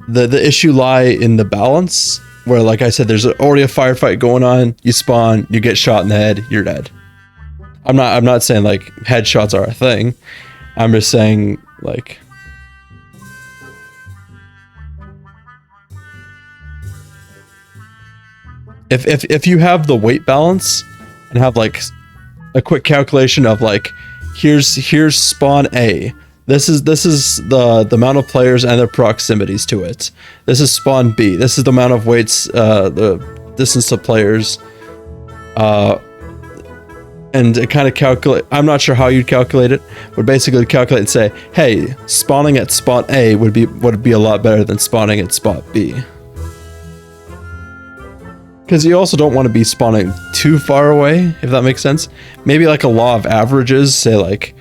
The issue lie in the balance, where, like I said, there's already a firefight going on. You spawn, you get shot in the head, you're dead. I'm not saying like headshots are a thing. I'm just saying like if you have the weight balance and have like a quick calculation of like here's spawn A. This is the amount of players and their proximities to it. This is spawn B. This is the amount of weights, the distance to players. And it kind of calculate. I'm not sure how you'd calculate it, but basically calculate and say, hey, spawning at spot A would be a lot better than spawning at spot B. Because you also don't want to be spawning too far away, if that makes sense. Maybe like a law of averages, say like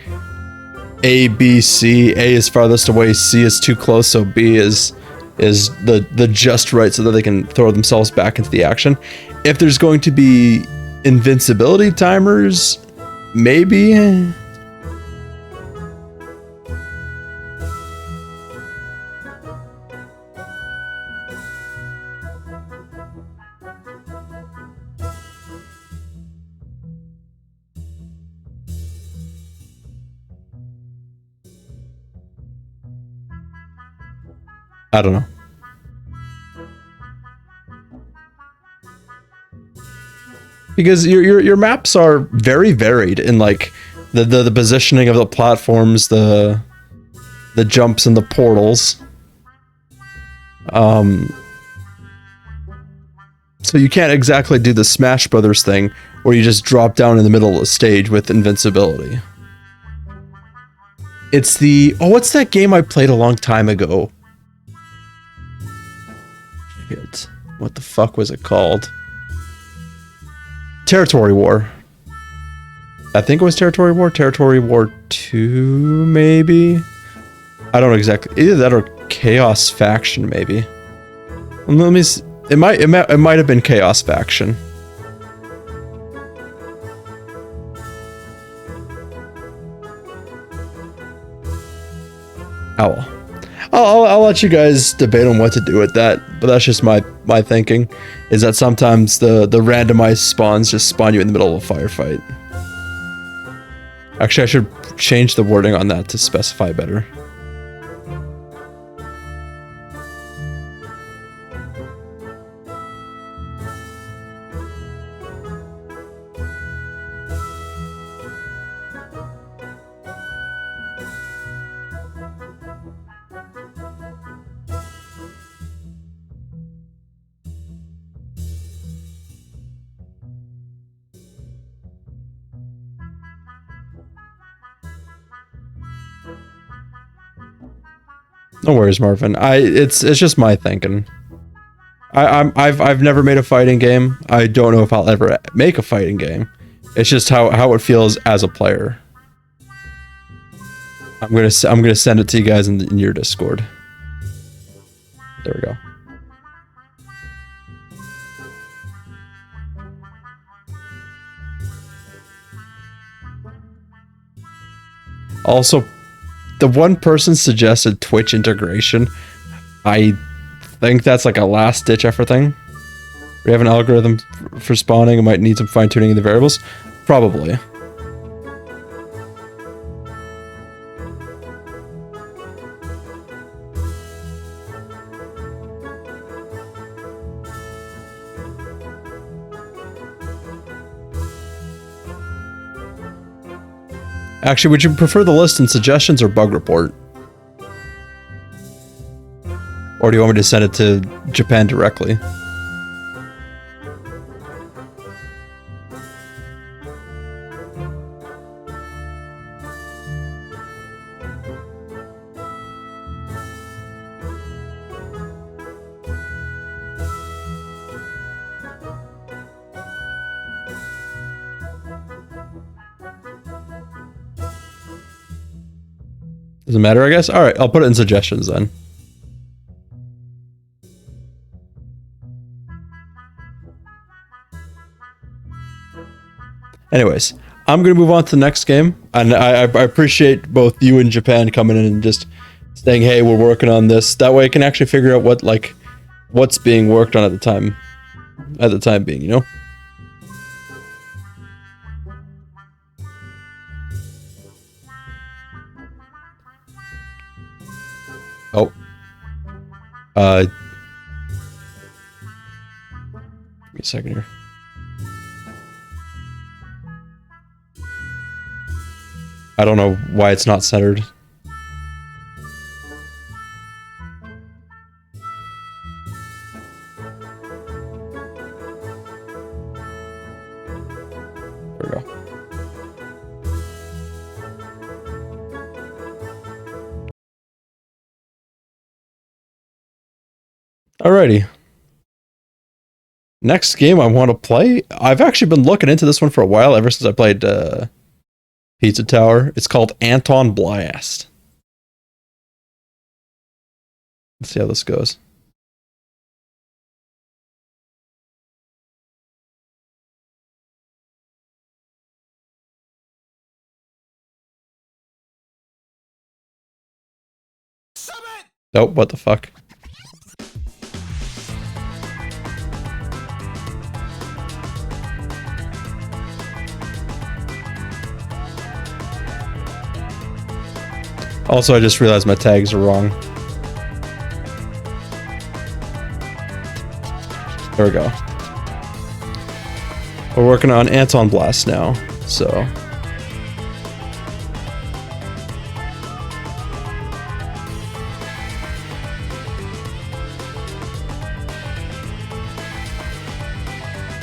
A, B, C. A is farthest away, C is too close, so B is the just right so that they can throw themselves back into the action. If there's going to be invincibility timers, maybe. I don't know. Because your maps are very varied in like the positioning of the platforms, the jumps and the portals. So you can't exactly do the Smash Brothers thing where you just drop down in the middle of the stage with invincibility. It's what's that game I played a long time ago? Shit. What the fuck was it called? Territory War. I think it was Territory War. Territory War 2, maybe? I don't know exactly. Either that or Chaos Faction, maybe. Let me see. It might have been Chaos Faction. Oh well. I'll let you guys debate on what to do with that, but that's just my thinking, is that sometimes the randomized spawns just spawn you in the middle of a firefight. Actually, I should change the wording on that to specify better. No worries, Marvin. It's just my thinking. I've never made a fighting game. I don't know if I'll ever make a fighting game. It's just how it feels as a player. I'm gonna send it to you guys in your Discord. There we go. Also, the one person suggested Twitch integration. I think that's like a last-ditch effort thing. We have an algorithm for spawning and might need some fine-tuning in the variables. Probably. Actually, would you prefer the list and suggestions or bug report? Or do you want me to send it to Japan directly? Doesn't matter, I guess. All right, I'll put it in suggestions then. Anyways, I'm gonna move on to the next game, and I appreciate both you and Japan coming in and just saying, "Hey, we're working on this." That way, I can actually figure out what's being worked on at the time being, you know. Oh, give me a second here. I don't know why it's not centered. There we go. Alrighty. Next game I want to play. I've actually been looking into this one for a while, ever since I played Pizza Tower. It's called Antonblast. Let's see how this goes. Oh, what the fuck? Also, I just realized my tags are wrong. There we go. We're working on Antonblast now, so.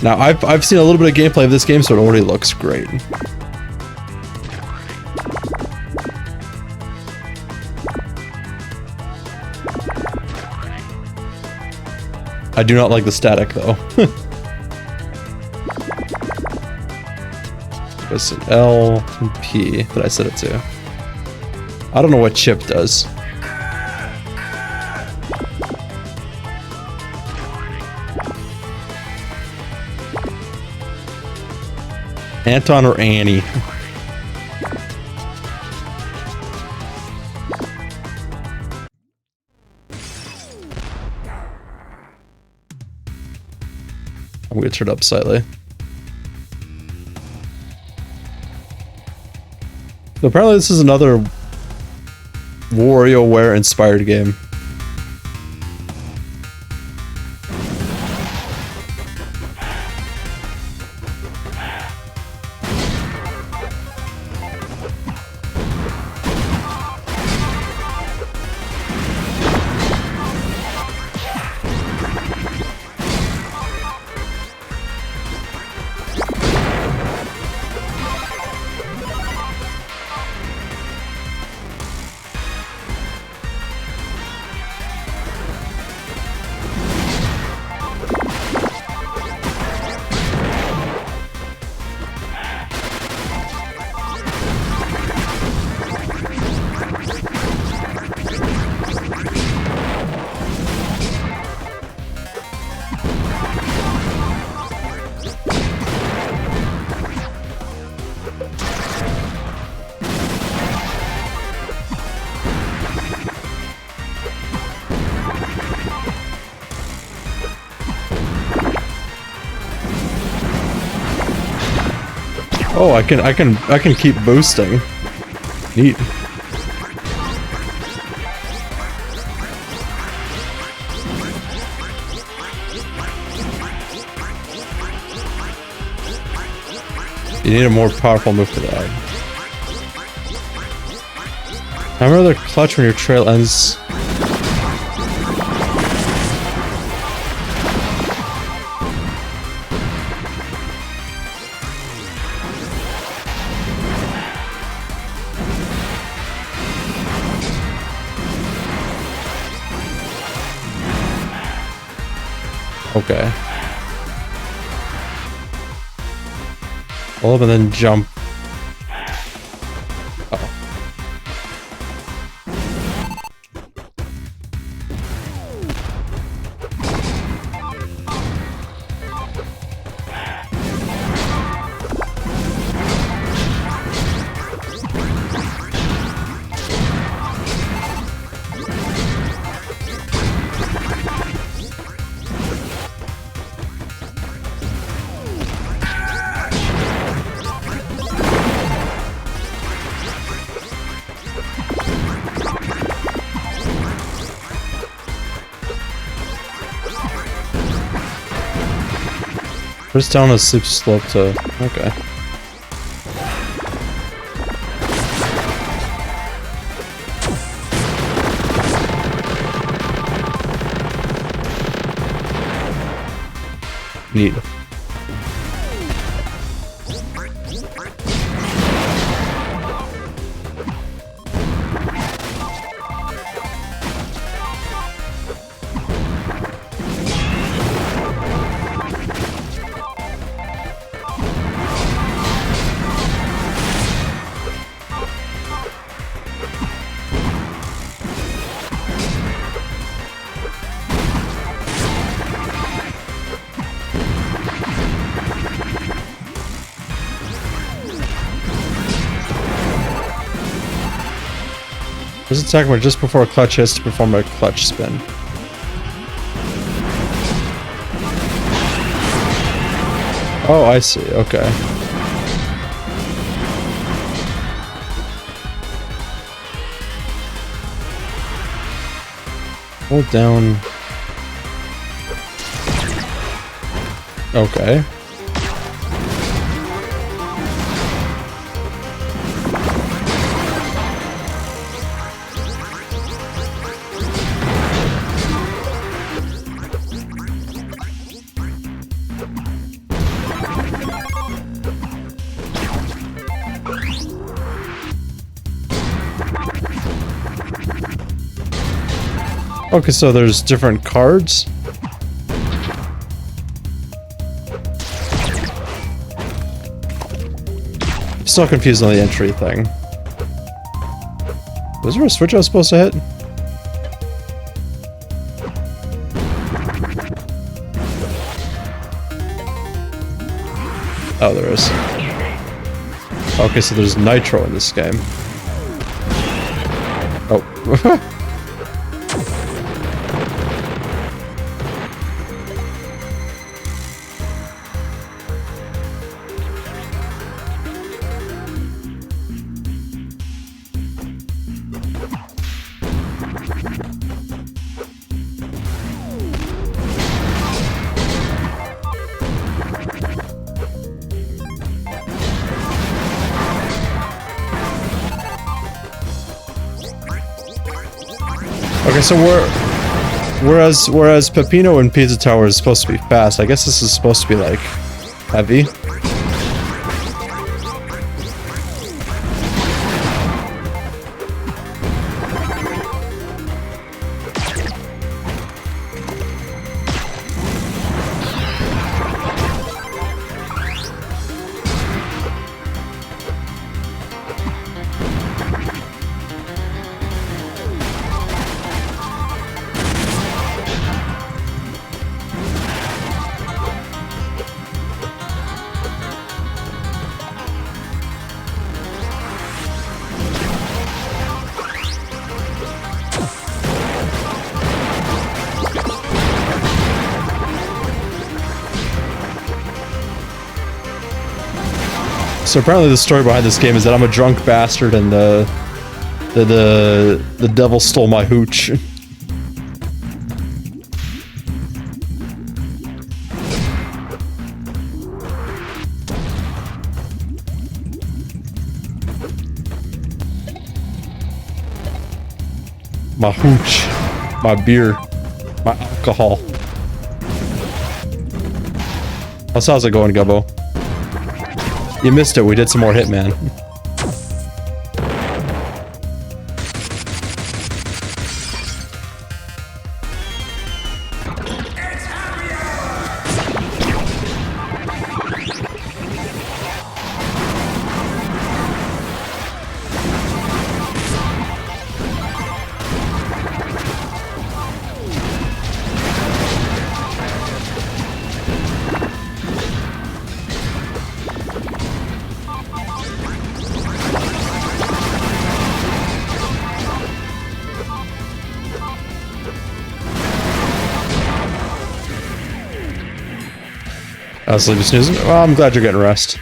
Now, I've seen a little bit of gameplay of this game, so it already looks great. I do not like the static, though. It's an L and P that I set it to. I don't know what chip does. Anton or Annie? I'm gonna turn it up slightly. So apparently this is another WarioWare inspired game. Oh, I can keep boosting. Neat. You need a more powerful move for that. I remember the clutch when your trail ends. Okay. Hold up and then jump. Uh-oh. Press down a sleep slope to... Okay. Neat. This attack where just before a clutch hits to perform a clutch spin. Oh, I see. Okay. Hold down. Okay. Okay, so there's different cards. Still confused on the entry thing. Was there a switch I was supposed to hit? Oh, there is. Okay, so there's nitro in this game. Oh. Okay, so whereas Peppino and Pizza Tower is supposed to be fast, I guess this is supposed to be like heavy. So apparently the story behind this game is that I'm a drunk bastard and the devil stole my hooch. My hooch, my beer, my alcohol. How's it going, Gubbo? You missed it, we did some more Hitman. Sleepy snoozing? Well, I'm glad you're getting rest.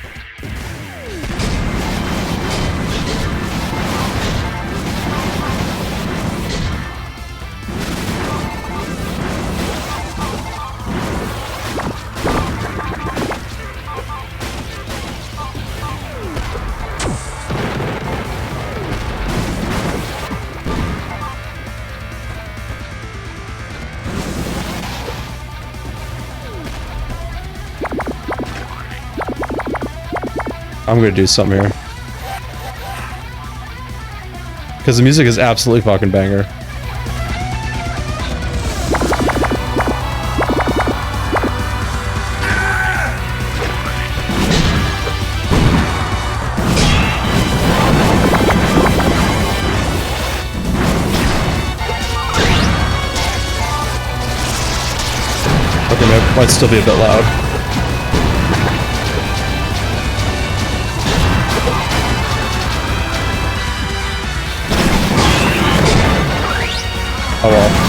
I'm gonna do something here. Because the music is absolutely fucking banger. Okay, it might still be a bit loud. Oh well.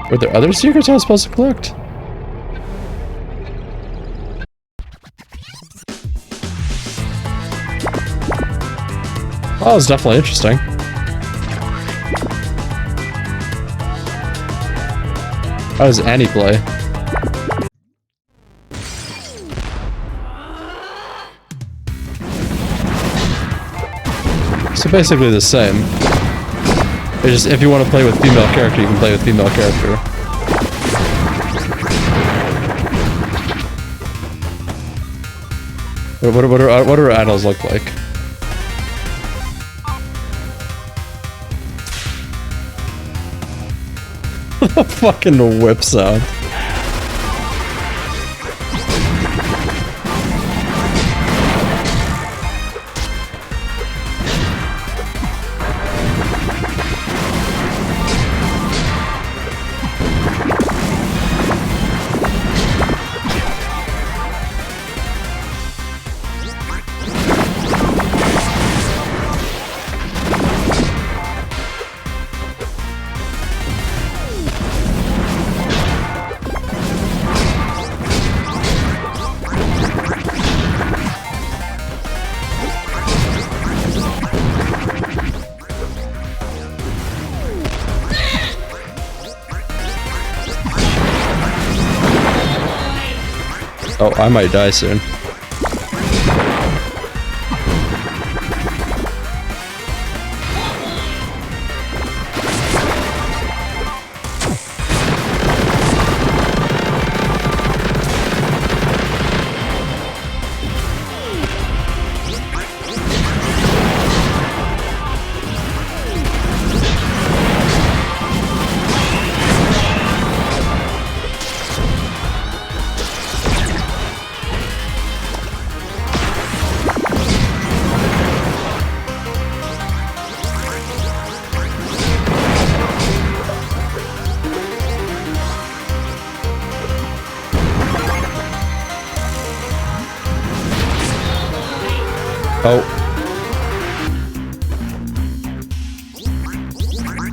Were there other secrets I was supposed to collect? Oh, that was definitely interesting. How does Annie play? So basically the same. It's just if you want to play with female character, you can play with female character. What do idols look like? Fucking whip sound. Oh, I might die soon. Oh.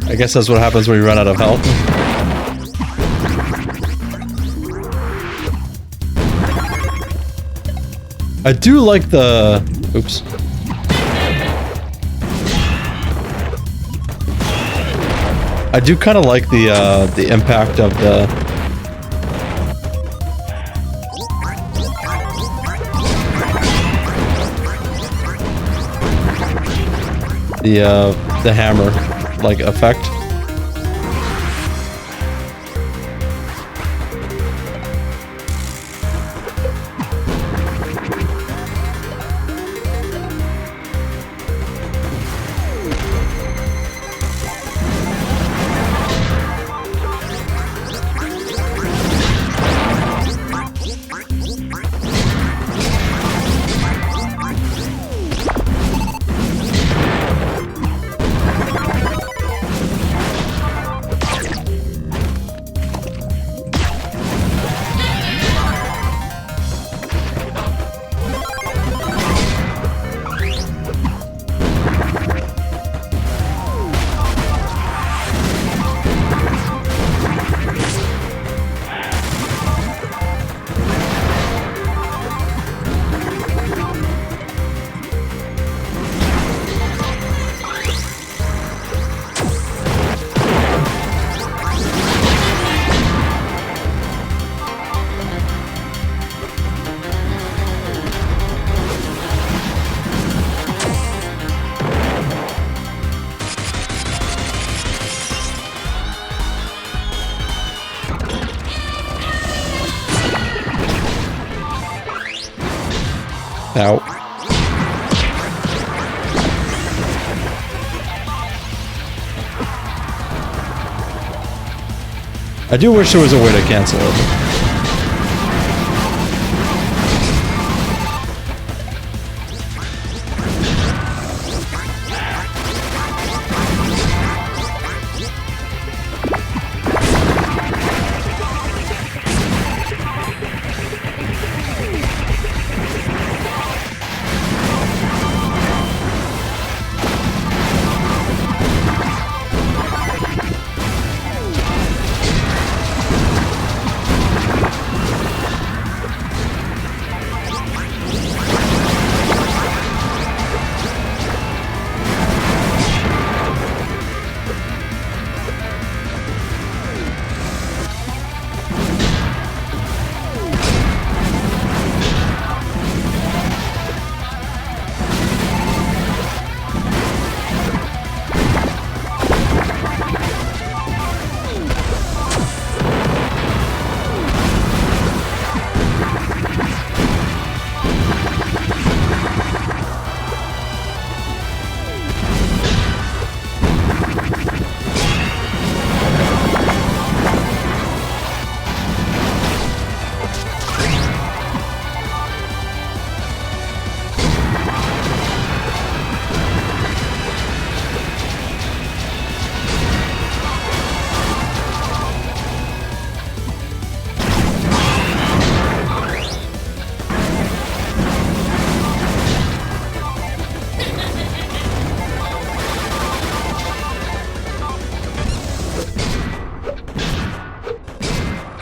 I guess that's what happens when you run out of health. I do like the... Oops. I do kind of like the impact of the hammer, like, effect. Ow. I do wish there was a way to cancel it.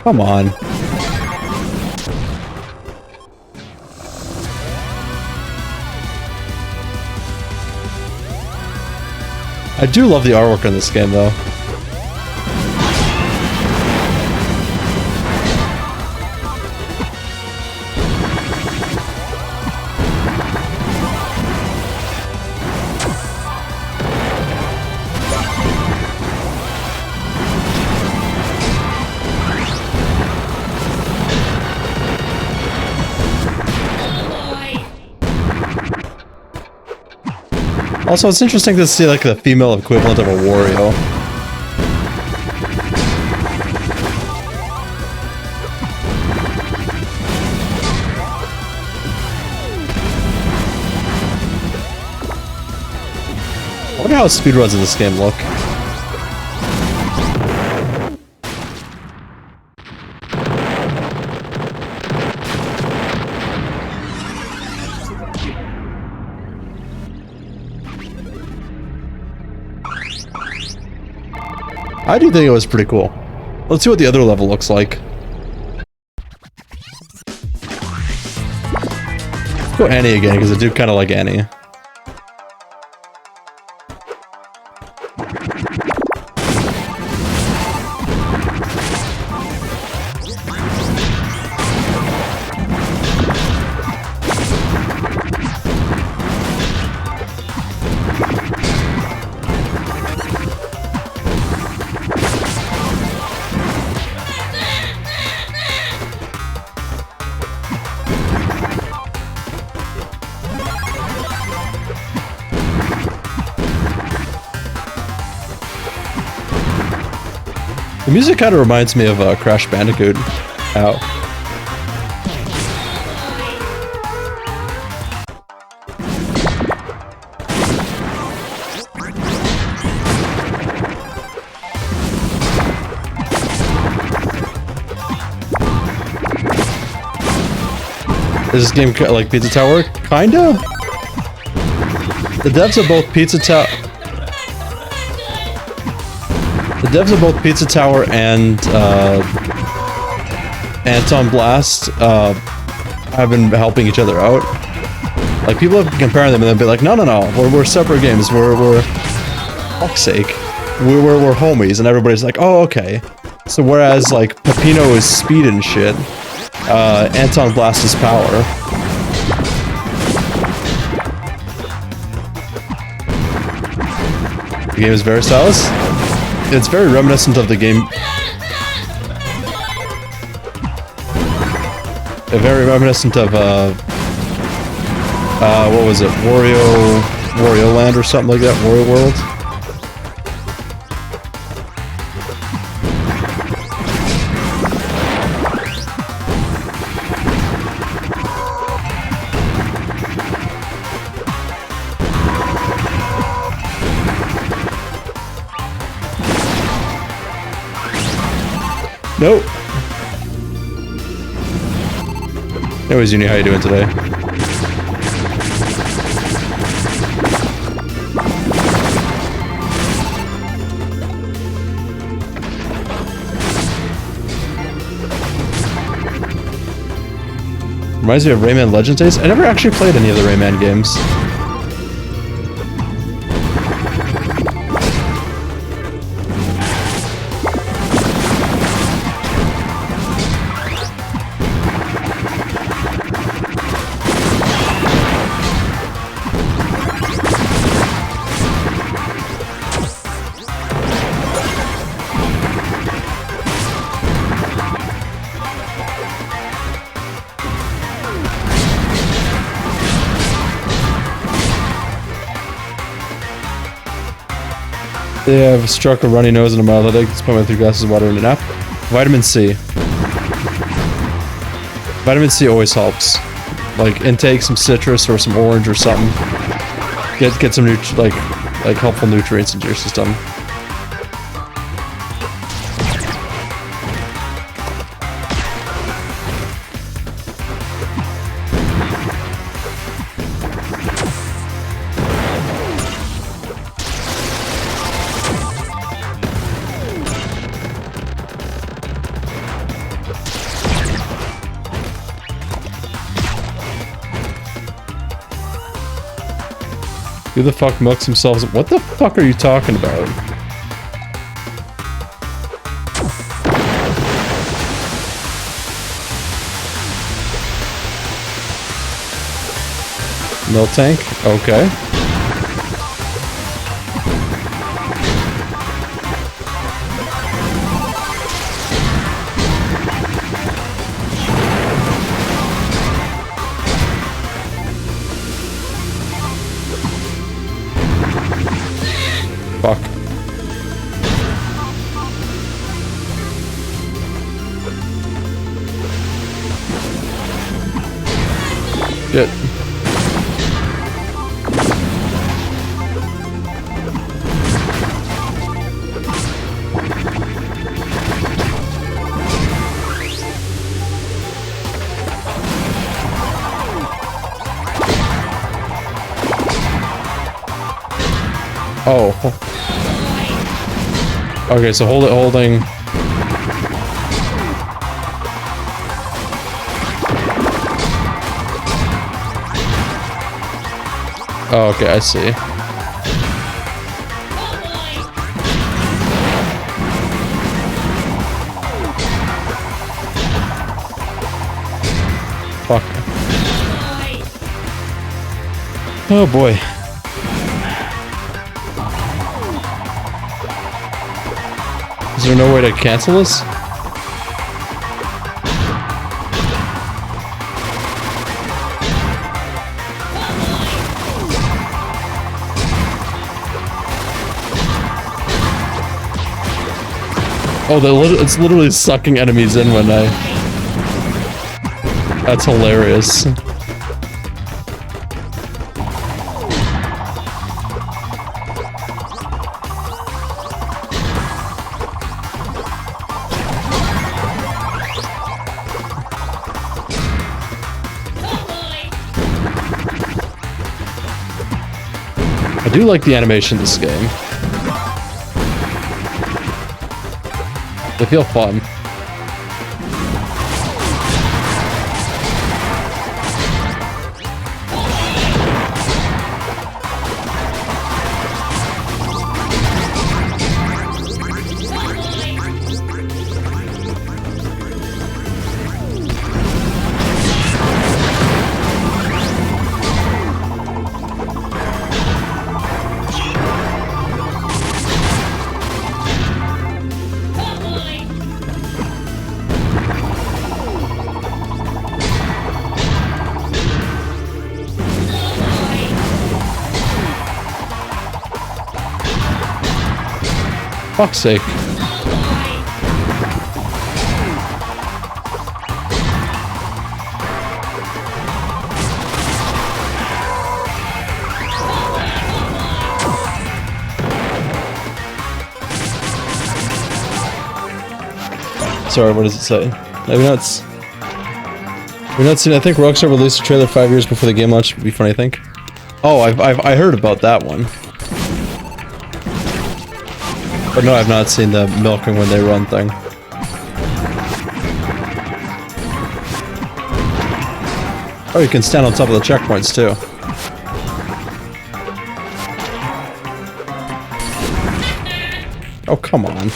Come on. I do love the artwork in this game, though. Also, it's interesting to see like the female equivalent of a Wario. I wonder how speedruns in this game look. I do think it was pretty cool. Let's see what the other level looks like. Let's go Annie again, because I do kind of like Annie. The music kind of reminds me of Crash Bandicoot. Ow. Is this game like Pizza Tower? Kinda? The devs of both Pizza Tower... The devs of both Pizza Tower and Antonblast have been helping each other out. Like, people have been comparing them and they'll be like, no, we're separate games. We're fuck's sake. We're homies, and everybody's like, oh, okay. So whereas, like, Pepino is speed and shit, Antonblast is power. The game is very stylish. It's very reminiscent of the game. Very reminiscent of What was it? Wario Land or something like that? Wario World? Nope. Anyways, Uni, how you doing today? Reminds me of Rayman Legends days. I never actually played any of the Rayman games. Yeah, I've struck a runny nose and a mild headache. Just put my 3 glasses of water in a nap. Vitamin C. Vitamin C always helps. Like, intake some citrus or some orange or something. Get some like helpful nutrients into your system. Who the fuck milks themselves? What the fuck are you talking about? Milk tank? Okay. Fuck. Shit. Oh. Okay, so holding. Oh, okay, I see. Fuck. Oh boy. Is there no way to cancel this? Oh, it's literally sucking enemies in when I... That's hilarious. I do like the animation in this game. They feel fun. Fuck's sake. Sorry, what does it say? Maybe not. We're not seeing. I think Rockstar released a trailer 5 years before the game launch. Would be fun, I think. Oh, I heard about that one. But no, I've not seen the milking when they run thing. Oh, you can stand on top of the checkpoints too. Oh, come on.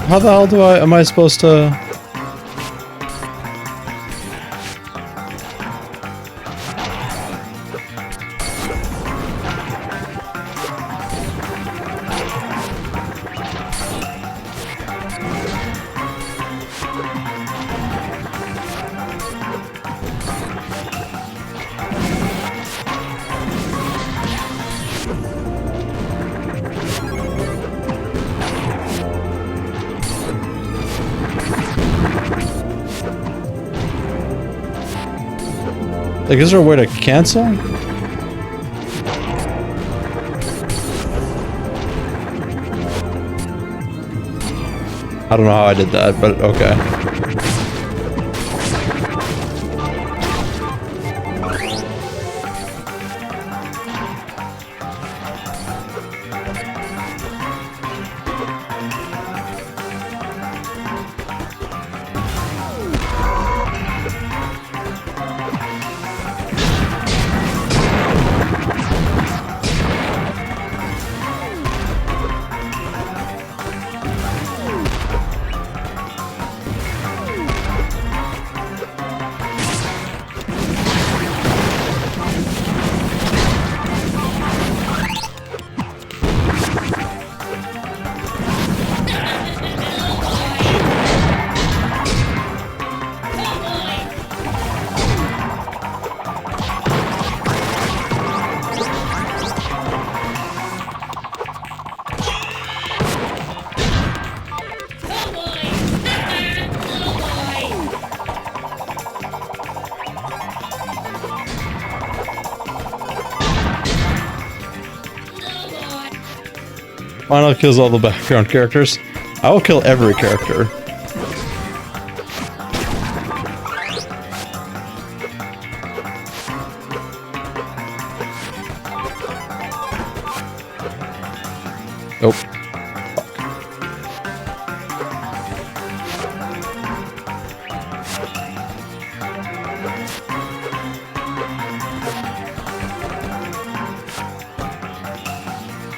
How the hell am I supposed to... Like, is there a way to cancel? I don't know how I did that, but okay. Final kills all the background characters. I will kill every character. Nope.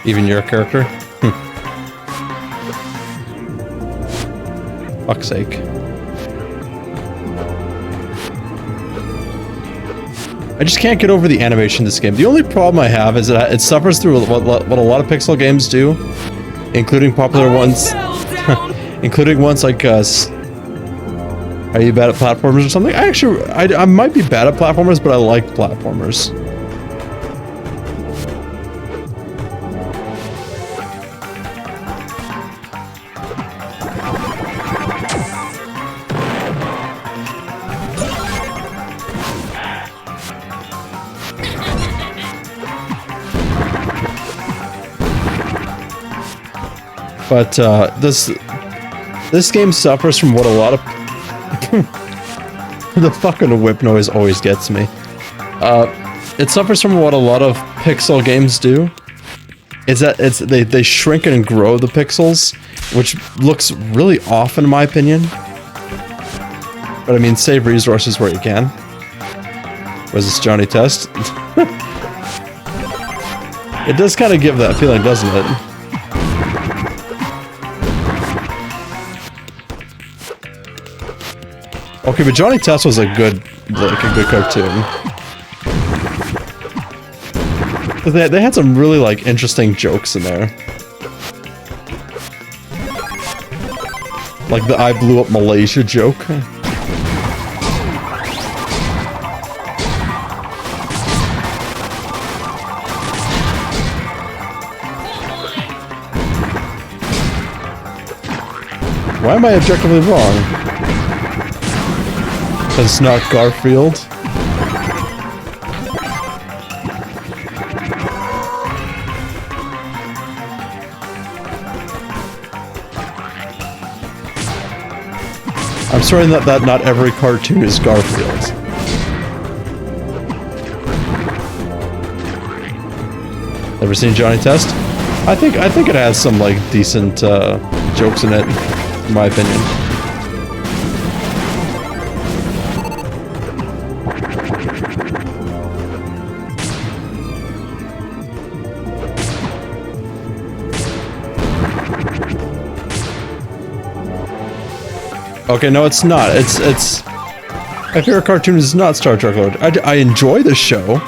Even your character? Fuck's sake. I just can't get over the animation in this game. The only problem I have is that it suffers through what a lot of Pixel games do, including popular ones, including ones like Are you bad at platformers or something? I might be bad at platformers, but I like platformers. But this game suffers from what a lot of the fucking whip noise always gets me. It suffers from what a lot of Pixel games do. Is that they shrink and grow the pixels, which looks really off in my opinion. But I mean, save resources where you can. Was this Johnny Test? It does kind of give that feeling, doesn't it? Okay, but Johnny Test was a good cartoon. But they had some really like interesting jokes in there. Like the I blew up Malaysia joke. Why am I objectively wrong? It's not Garfield. I'm sorry that not every cartoon is Garfield. Ever seen Johnny Test? I think it has some like decent jokes in it, in my opinion. Okay, no, it's not. It's my favorite cartoon is not Star Trek Load. I enjoy the show.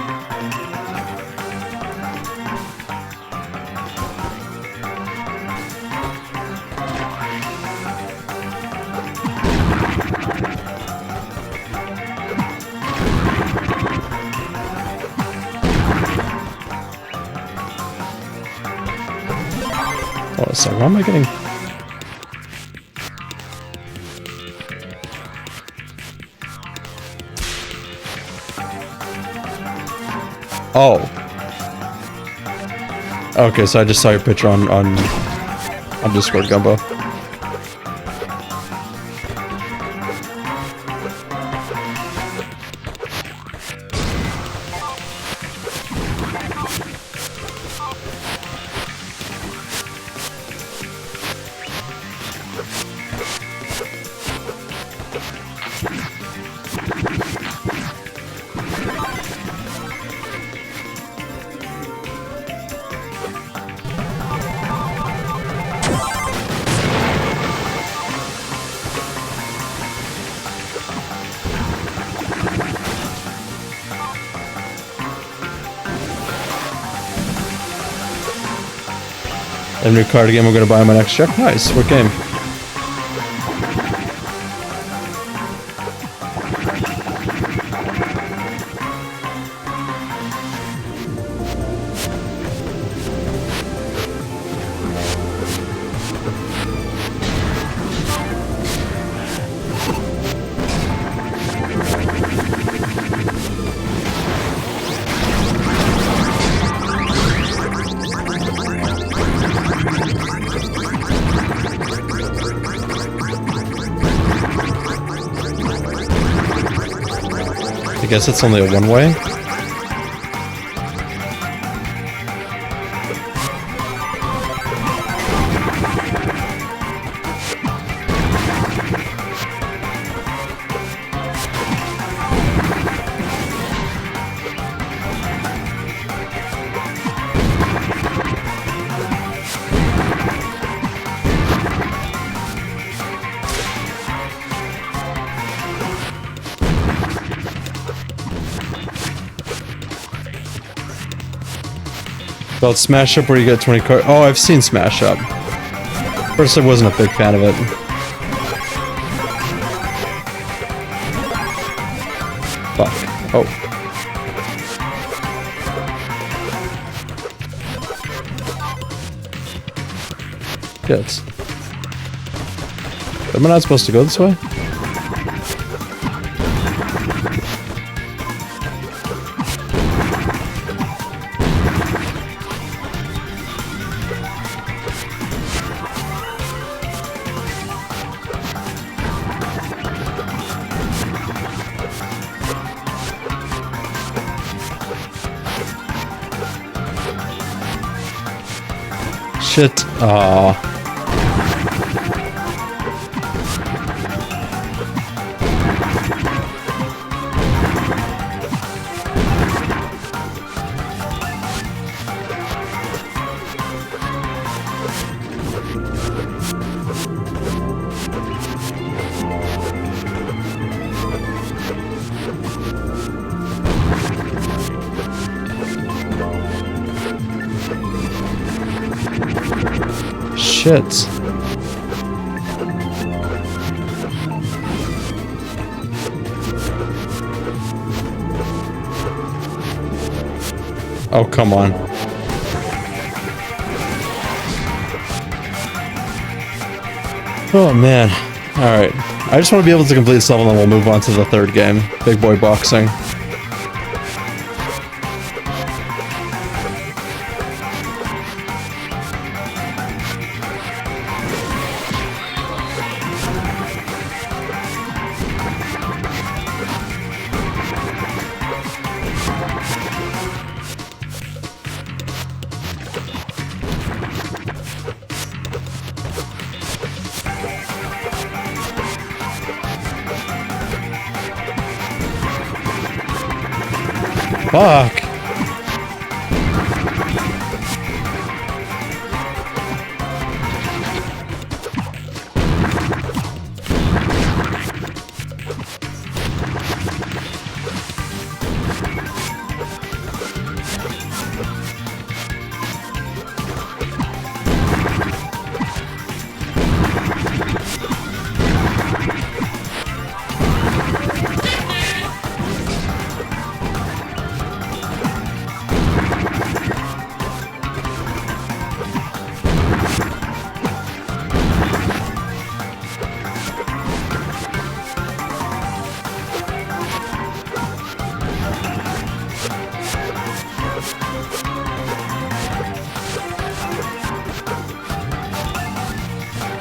Hold on a second, why am I getting... Oh. Okay, so I just saw your picture on Discord, Gumbo. A new card game I'm gonna buy on my next check. Nice, what game? I guess it's only a one-way. About Smash Up where you get 20 cards. Oh, I've seen Smash Up. First, I wasn't a big fan of it. Fuck. Oh. Good. Am I not supposed to go this way? Shit. Aww. shit. Oh, come on. Oh, man. Alright. I just want to be able to complete this level and then we'll move on to the third game. Big boy boxing. Fuck.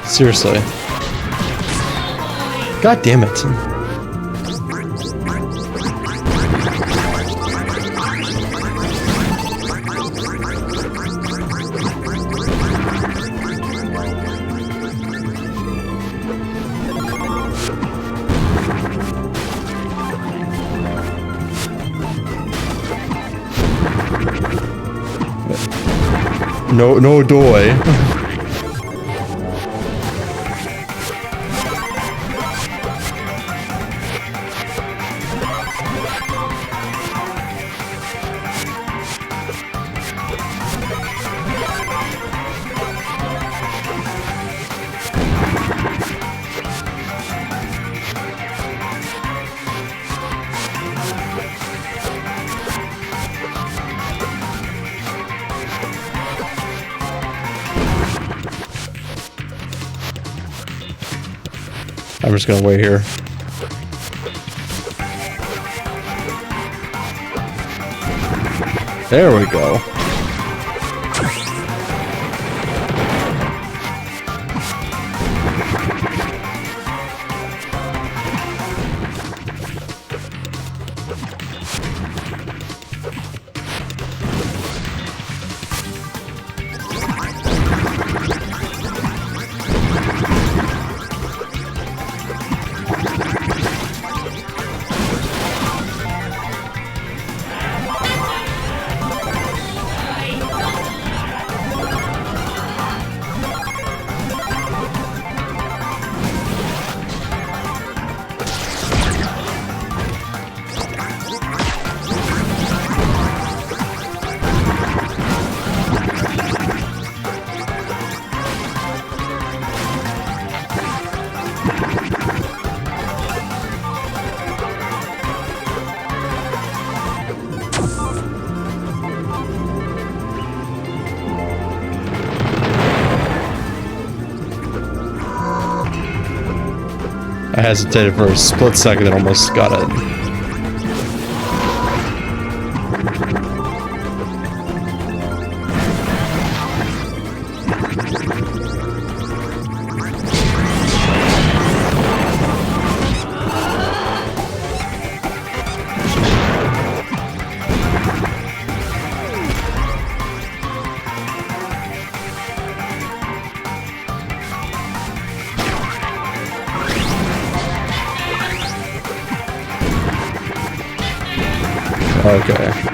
Seriously. God damn it. No doy. I'm just gonna wait here. There we go. I hesitated for a split second and almost got it. Okay.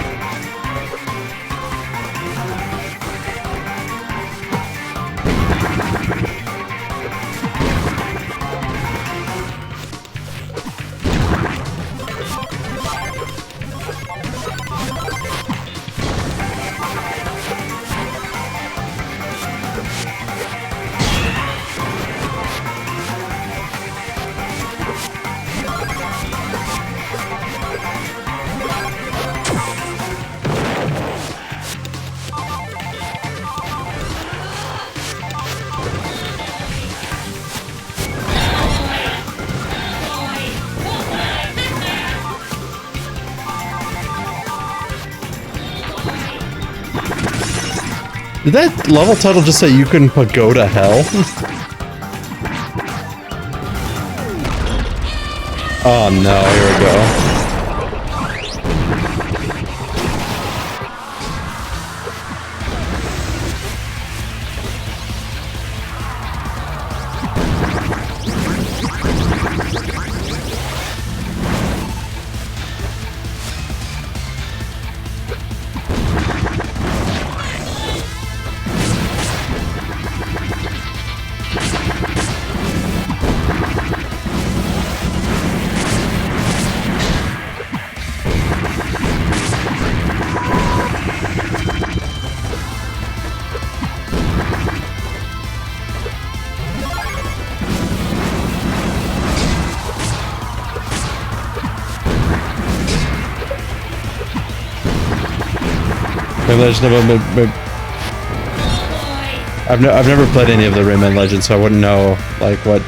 Did that level title just say you couldn't put go to hell? Oh no, here we go. I've never played any of the Rayman Legends, so I wouldn't know like what.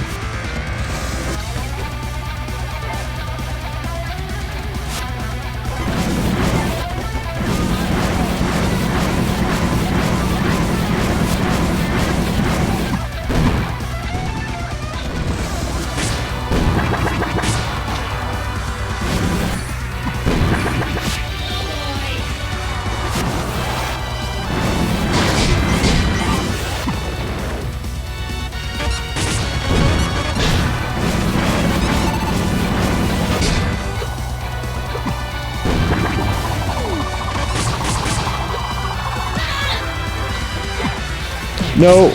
No.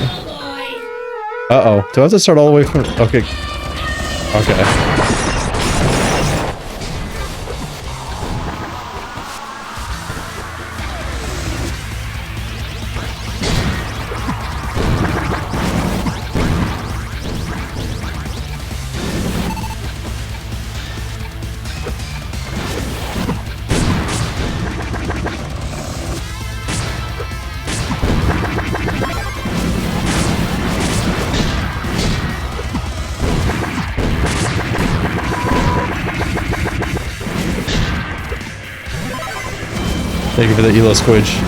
Uh-oh. Do I have to start all the way from... Okay. Okay. Thank you for the elo squidge.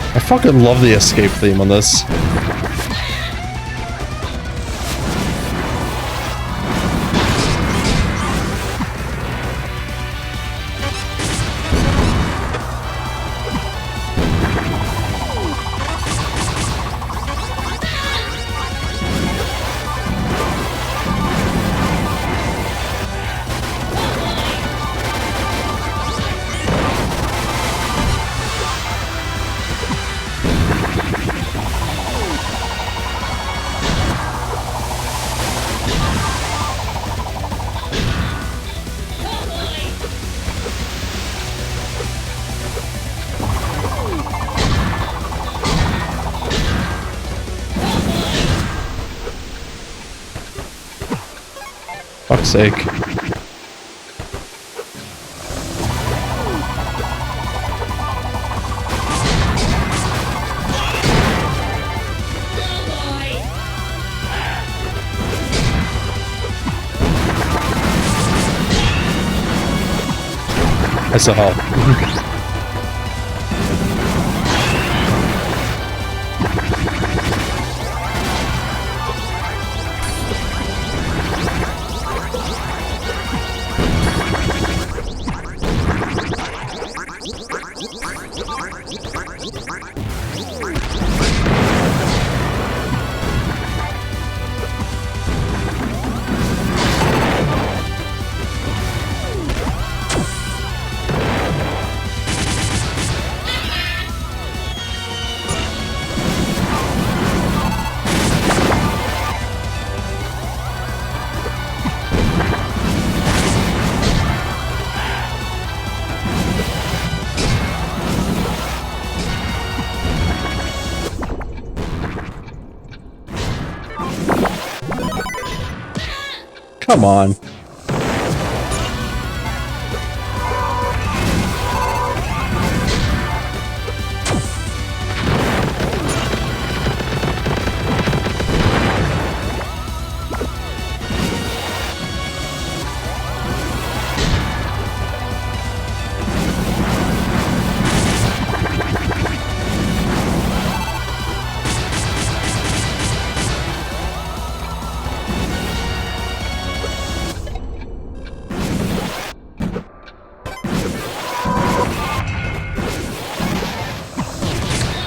I fucking love the escape theme on this. Fuck's sake. I still help. Come on.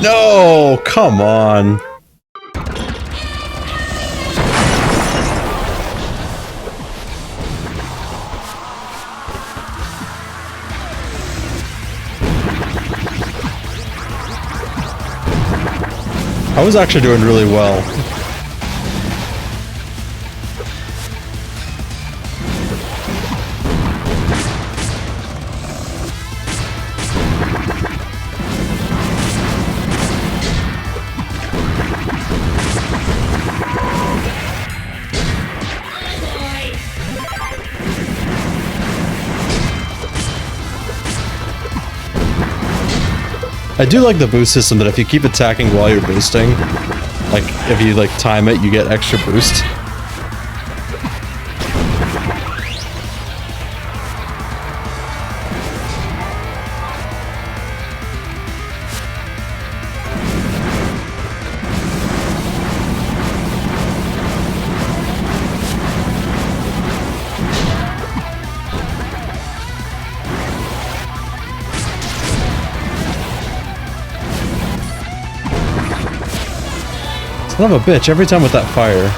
No, come on. I was actually doing really well. I do like the boost system that if you keep attacking while you're boosting, like if you like time it, you get extra boost. Son of a bitch, every time with that fire.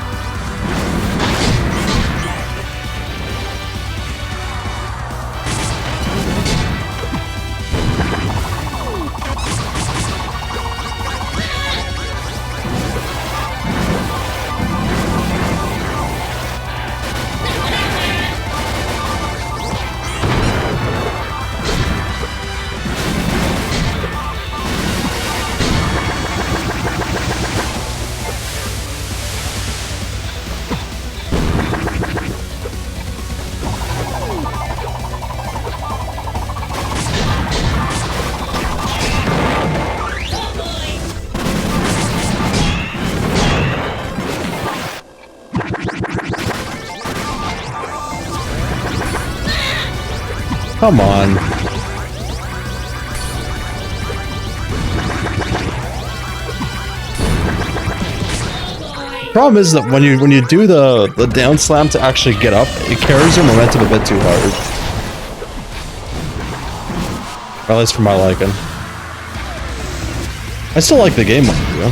Come on. Problem is that when you do the down slam to actually get up, it carries your momentum a bit too hard. Or at least for my liking. I still like the game, mind you.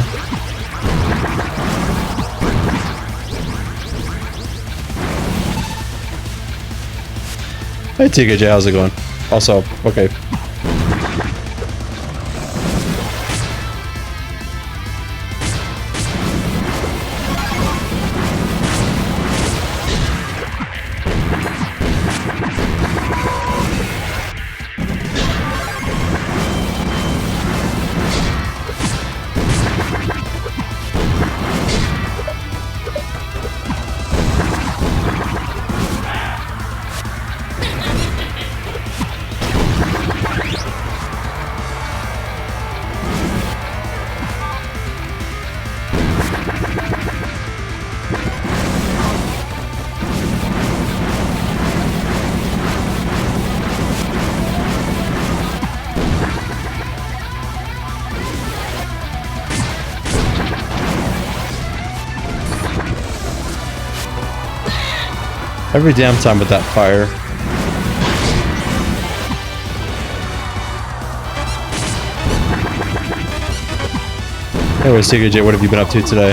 Hey TKJ, how's it going? Also, okay. Every damn time with that fire. Anyways, TKJ, what have you been up to today?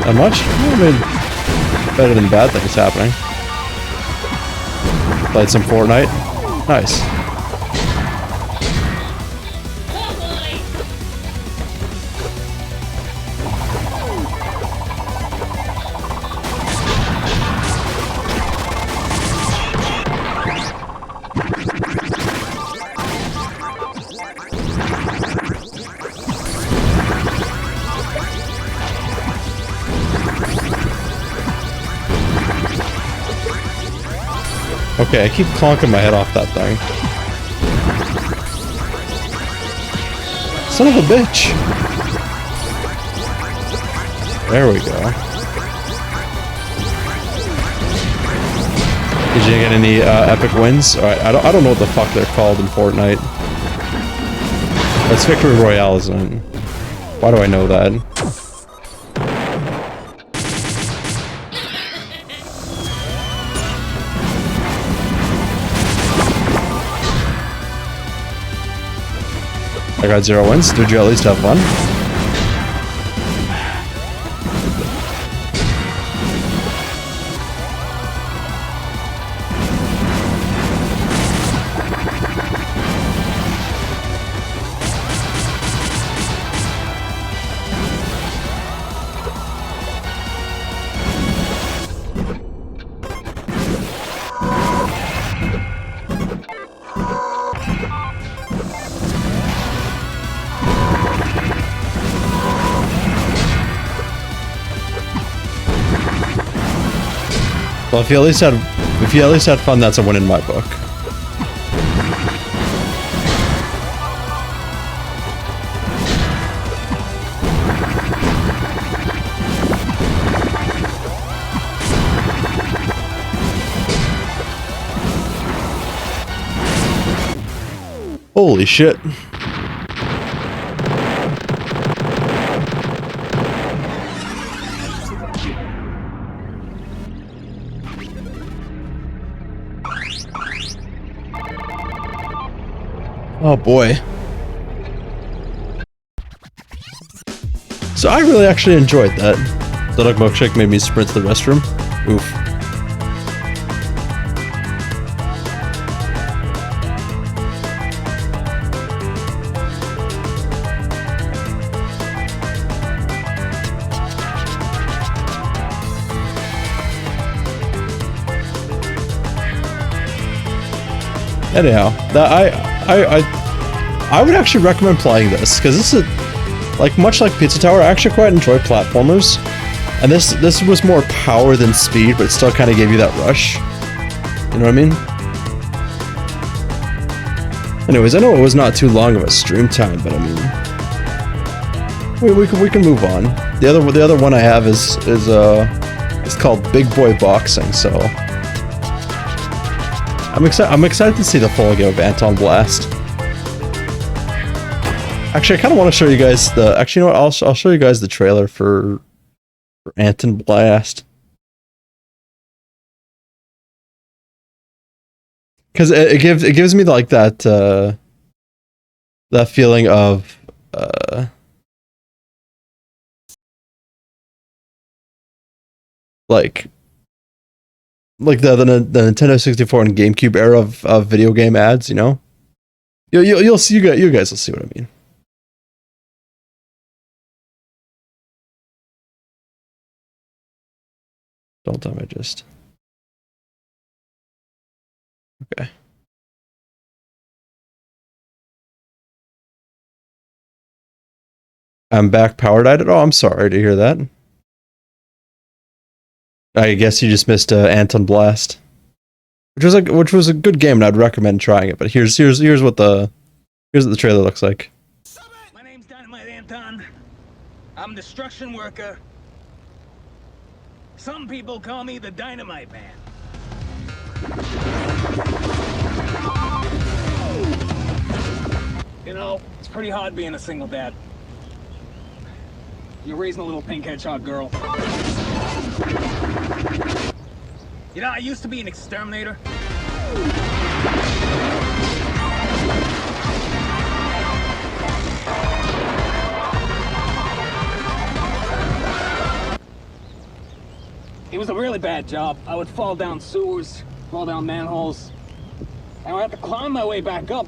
That much? I mean, better than bad things happening. Played some Fortnite. Nice. Okay, I keep clonking my head off that thing. Son of a bitch! There we go. Did you get any epic wins? Alright, I don't know what the fuck they're called in Fortnite. That's Victory Royale, isn't it? Why do I know that? I got 0 wins. Did you at least have fun? Well, if you at least had fun, that's a win in my book. Holy shit. Oh boy. So I really actually enjoyed that. The dog milkshake made me sprint to the restroom. Oof. Anyhow, I would actually recommend playing this because this is like much like Pizza Tower. I actually quite enjoy platformers, and this was more power than speed, but it still kind of gave you that rush. You know what I mean? Anyways, I know it was not too long of a stream time, but I mean, we can move on. The other one I have is it's called Big Boy Boxing, so. I'm excited to see the full game of Antonblast. Actually, I kind of want to show you guys the. Actually, you know what? I'll show you guys the trailer for Antonblast, because it gives me like that that feeling of like the Nintendo 64 and GameCube era of video game ads, you know? You'll see, you guys will see what I mean. Don't tell me I just... Okay. I'm back powered at it. Oh, I'm sorry to hear that. I guess you just missed Antonblast, which was a good game, and I'd recommend trying it. But here's what the trailer looks like. My name's Dynamite Anton. I'm a destruction worker. Some people call me the Dynamite Man. You know, it's pretty hard being a single dad. You're raising a little pink hedgehog girl. You know, I used to be an exterminator. It was a really bad job. I would fall down sewers, fall down manholes, and I would have to climb my way back up.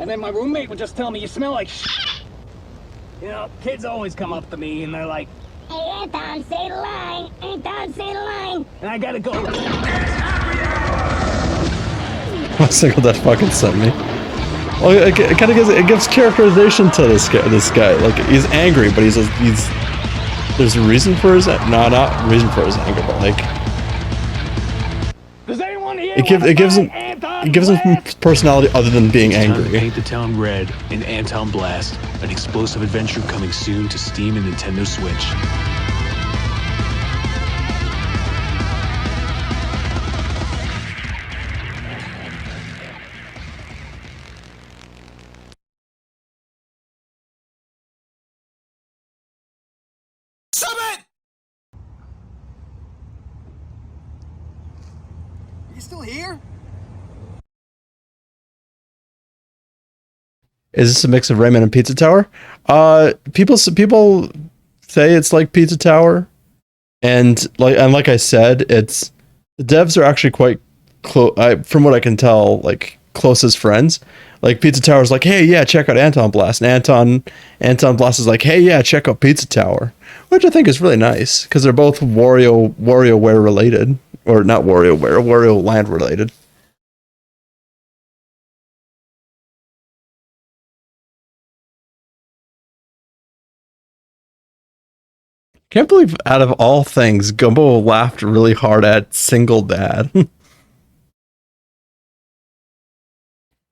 And then my roommate would just tell me, "You smell like shit." You know, kids always come up to me and they're like, "Hey, Anton, say the line. Anton, say the line." And I gotta go, What single that fucking sent me? Well, it kind of gives characterization to this guy. Like, he's angry, but he's there's a reason for his not reason for his anger, but like. "Does anyone here it gives him personality other than being Time to angry. paint the town red in Antonblast, an explosive adventure coming soon to Steam and Nintendo Switch. You still here? Is this a mix of Rayman and Pizza Tower? People say it's like Pizza Tower, and like I said, the devs are actually quite close. From what I can tell, like closest friends. Like Pizza Tower's like, hey, yeah, check out Antonblast, and Antonblast is like, hey, yeah, check out Pizza Tower, which I think is really nice because they're both WarioWare related, or not WarioWare, Wario Land related. Can't believe out of all things, Gumbo laughed really hard at Single Dad.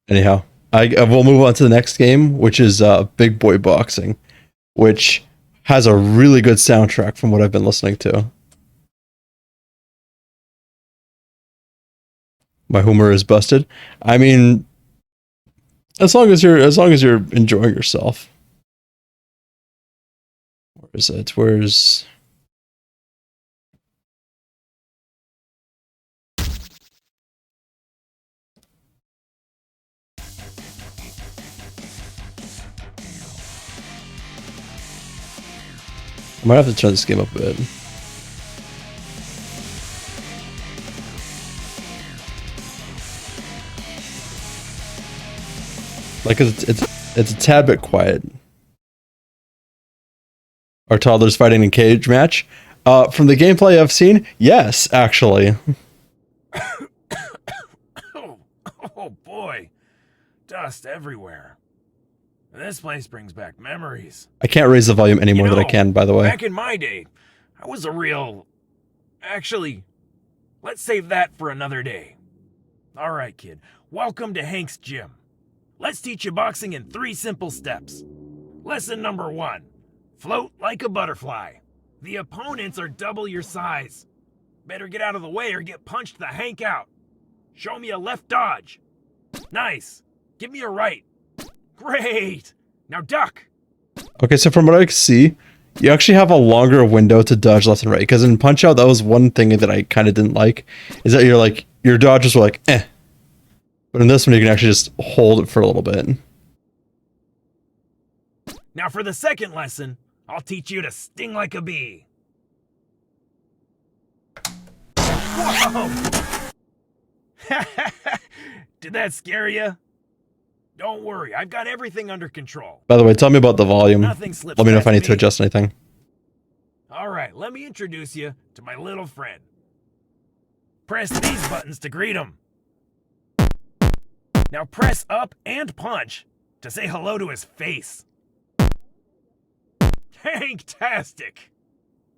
Anyhow, we'll move on to the next game, which is Big Boy Boxing, which has a really good soundtrack from what I've been listening to. My humor is busted. I mean, as long as you're enjoying yourself. Where is it? Where's... I might have to turn this game up a bit. Like it's a tad bit quiet. Are toddlers fighting in a cage match? From the gameplay I've seen, yes, actually. Oh boy, dust everywhere. This place brings back memories. I can't raise the volume any more than I can, by the way. Back in my day, I was a real... Actually, let's save that for another day. All right, kid. Welcome to Hank's Gym. Let's teach you boxing in 3 simple steps. Lesson number 1. Float like a butterfly. The opponents are double your size. Better get out of the way or get punched the Hank out. Show me a left dodge. Nice. Give me a right. Great. Now duck. Okay, so from what I can see, you actually have a longer window to dodge left and right. Because in Punch Out, that was one thing that I kind of didn't like. Is that your dodges were like, eh. But in this one, you can actually just hold it for a little bit. Now for the second lesson, I'll teach you to sting like a bee. Whoa! Did that scare you? Don't worry, I've got everything under control. By the way, tell me about the volume. Nothing slips Let me know if I need past to me. adjust anything. All right, let me introduce you to my little friend. Press these buttons to greet him. Now press up and punch to say hello to his face. Hanktastic!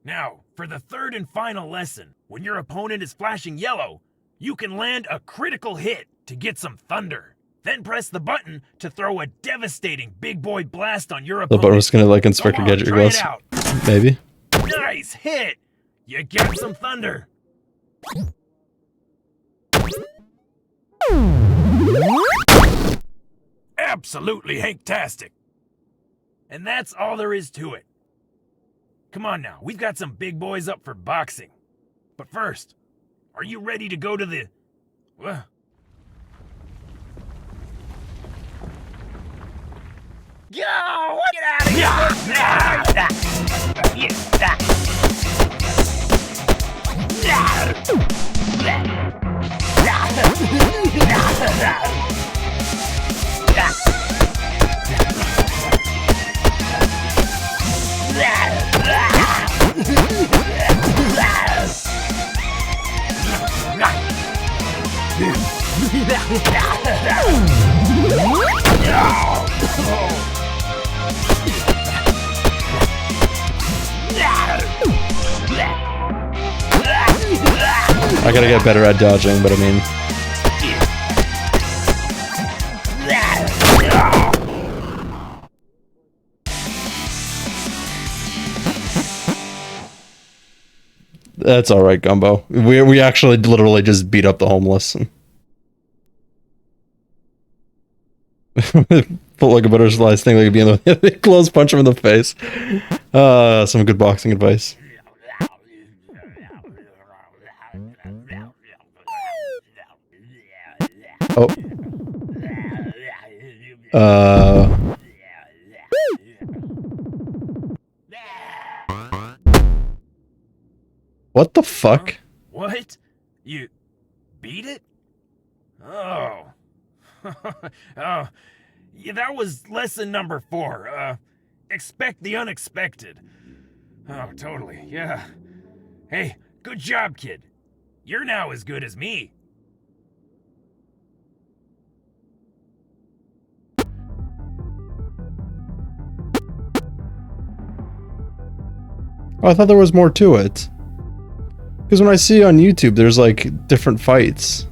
Now, for the third and final lesson, when your opponent is flashing yellow, you can land a critical hit to get some thunder. Then press the button to throw a devastating big boy blast on your The opponent. button was gonna like Inspector Go on, Gadget try Ghost. it out. Maybe. Nice hit! You got some thunder. Absolutely hanktastic. And that's all there is to it. Come on now, we've got some big boys up for boxing. But first, are you ready to go to the... Yo! Get out of here! I gotta get better at dodging, but I mean, That's all right, Gumbo. We actually literally just beat up the homeless. Put like a butter slice thing like be in the close punch him in the face. Some good boxing advice. Oh. What the fuck? What? You beat it? Oh. Oh. Yeah, that was lesson number 4. Expect the unexpected. Oh, totally. Yeah. Hey, good job, kid. You're now as good as me. Oh, I thought there was more to it. Because when I see on YouTube, there's like different fights.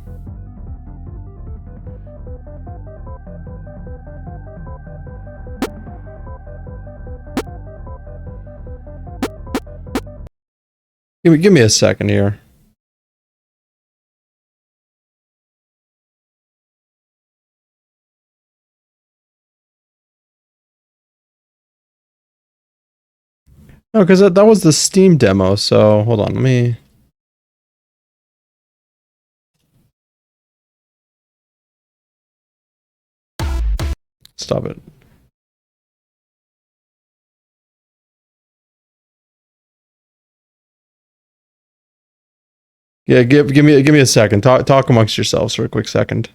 Give me a second here. No, because that was the Steam demo, so hold on, let me... Stop it. Yeah, give me a second. Talk amongst yourselves for a quick second.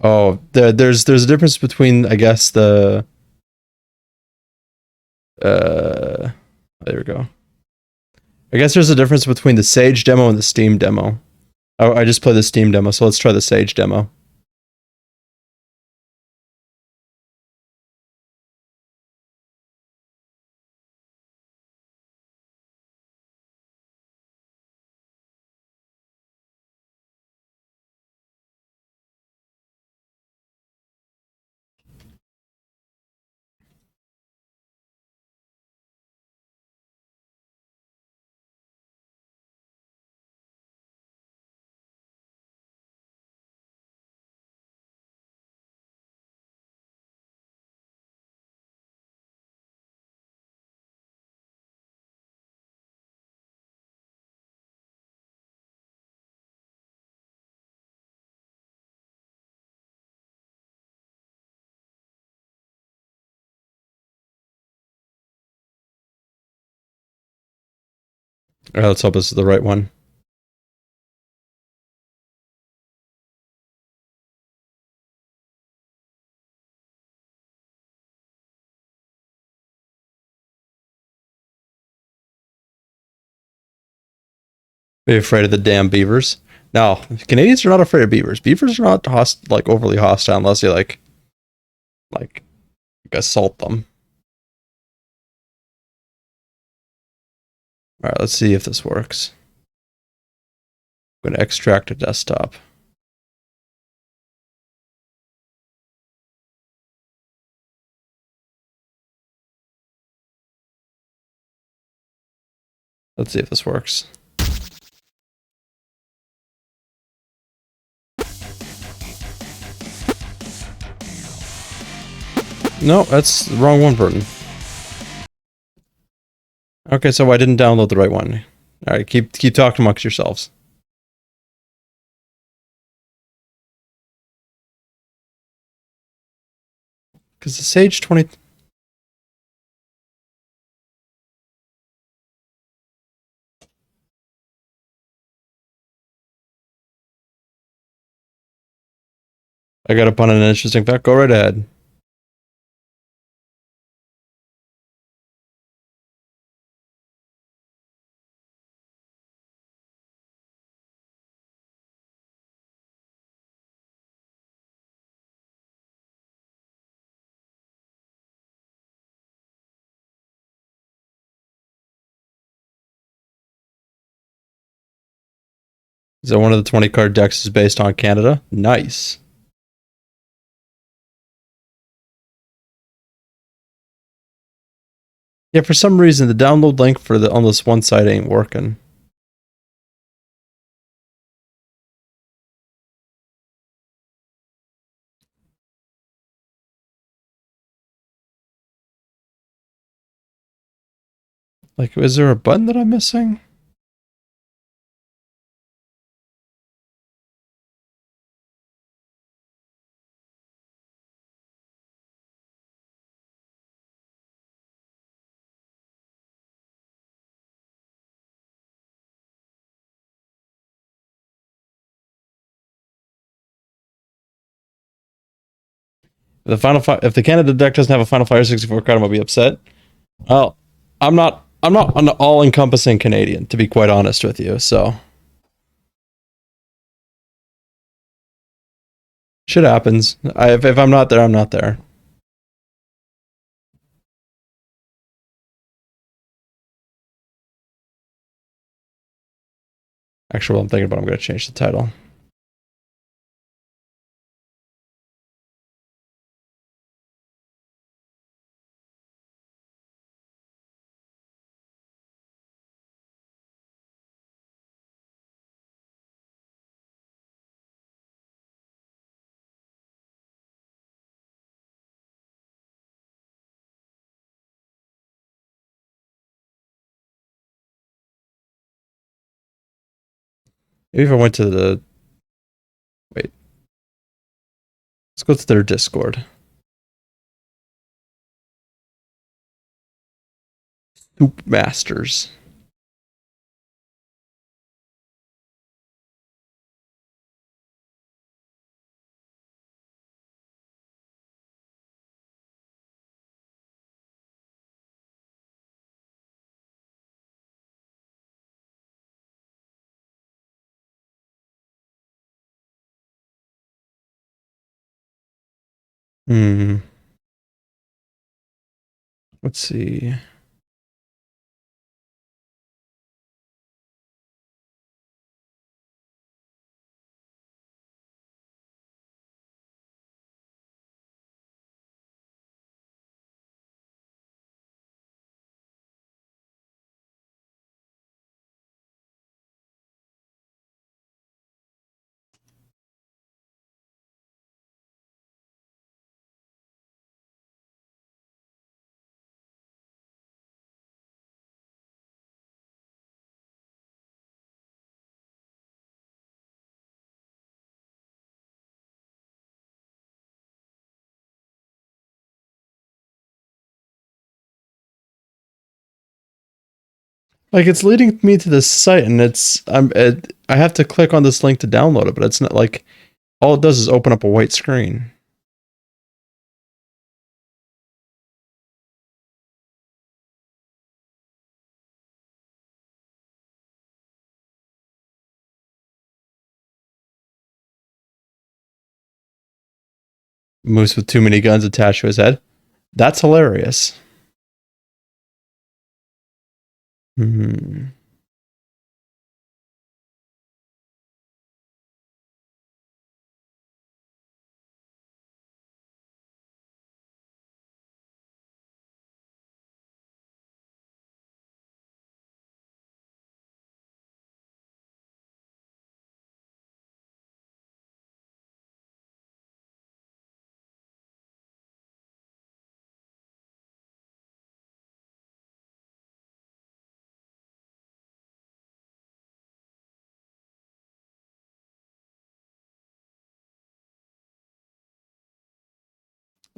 Oh, there's a difference between, I guess, the there we go. I guess there's a difference between the Sage demo and the Steam demo. Oh, I just played the Steam demo, so let's try the Sage demo. All right, let's hope this is the right one. Be afraid of the damn beavers. No, Canadians are not afraid of beavers. Beavers are not like overly hostile unless you like assault them. All right, let's see if this works. I'm gonna extract a desktop. Let's see if this works. No, that's the wrong one, Burton. Okay, so I didn't download the right one. All right, keep talking amongst yourselves. Because the Sage 20... I got upon an interesting fact. Go right ahead. So one of the 20 card decks is based on Canada. Nice. Yeah, for some reason the download link for the on this one site ain't working. Like, is there a button that I'm missing? If the Canada deck doesn't have a Final Fire 64 card, I'm gonna be upset. Well, I'm not an all-encompassing Canadian, to be quite honest with you. So shit happens. If I'm not there, I'm not there. Actually, while I'm thinking about it, I'm gonna change the title. Maybe if I went to the wait, let's go to their Discord. Soup Masters. Hmm. Let's see. Like, it's leading me to this site, and I have to click on this link to download it, but it's not like all it does is open up a white screen. Moose with too many guns attached to his head. That's hilarious. Hmm.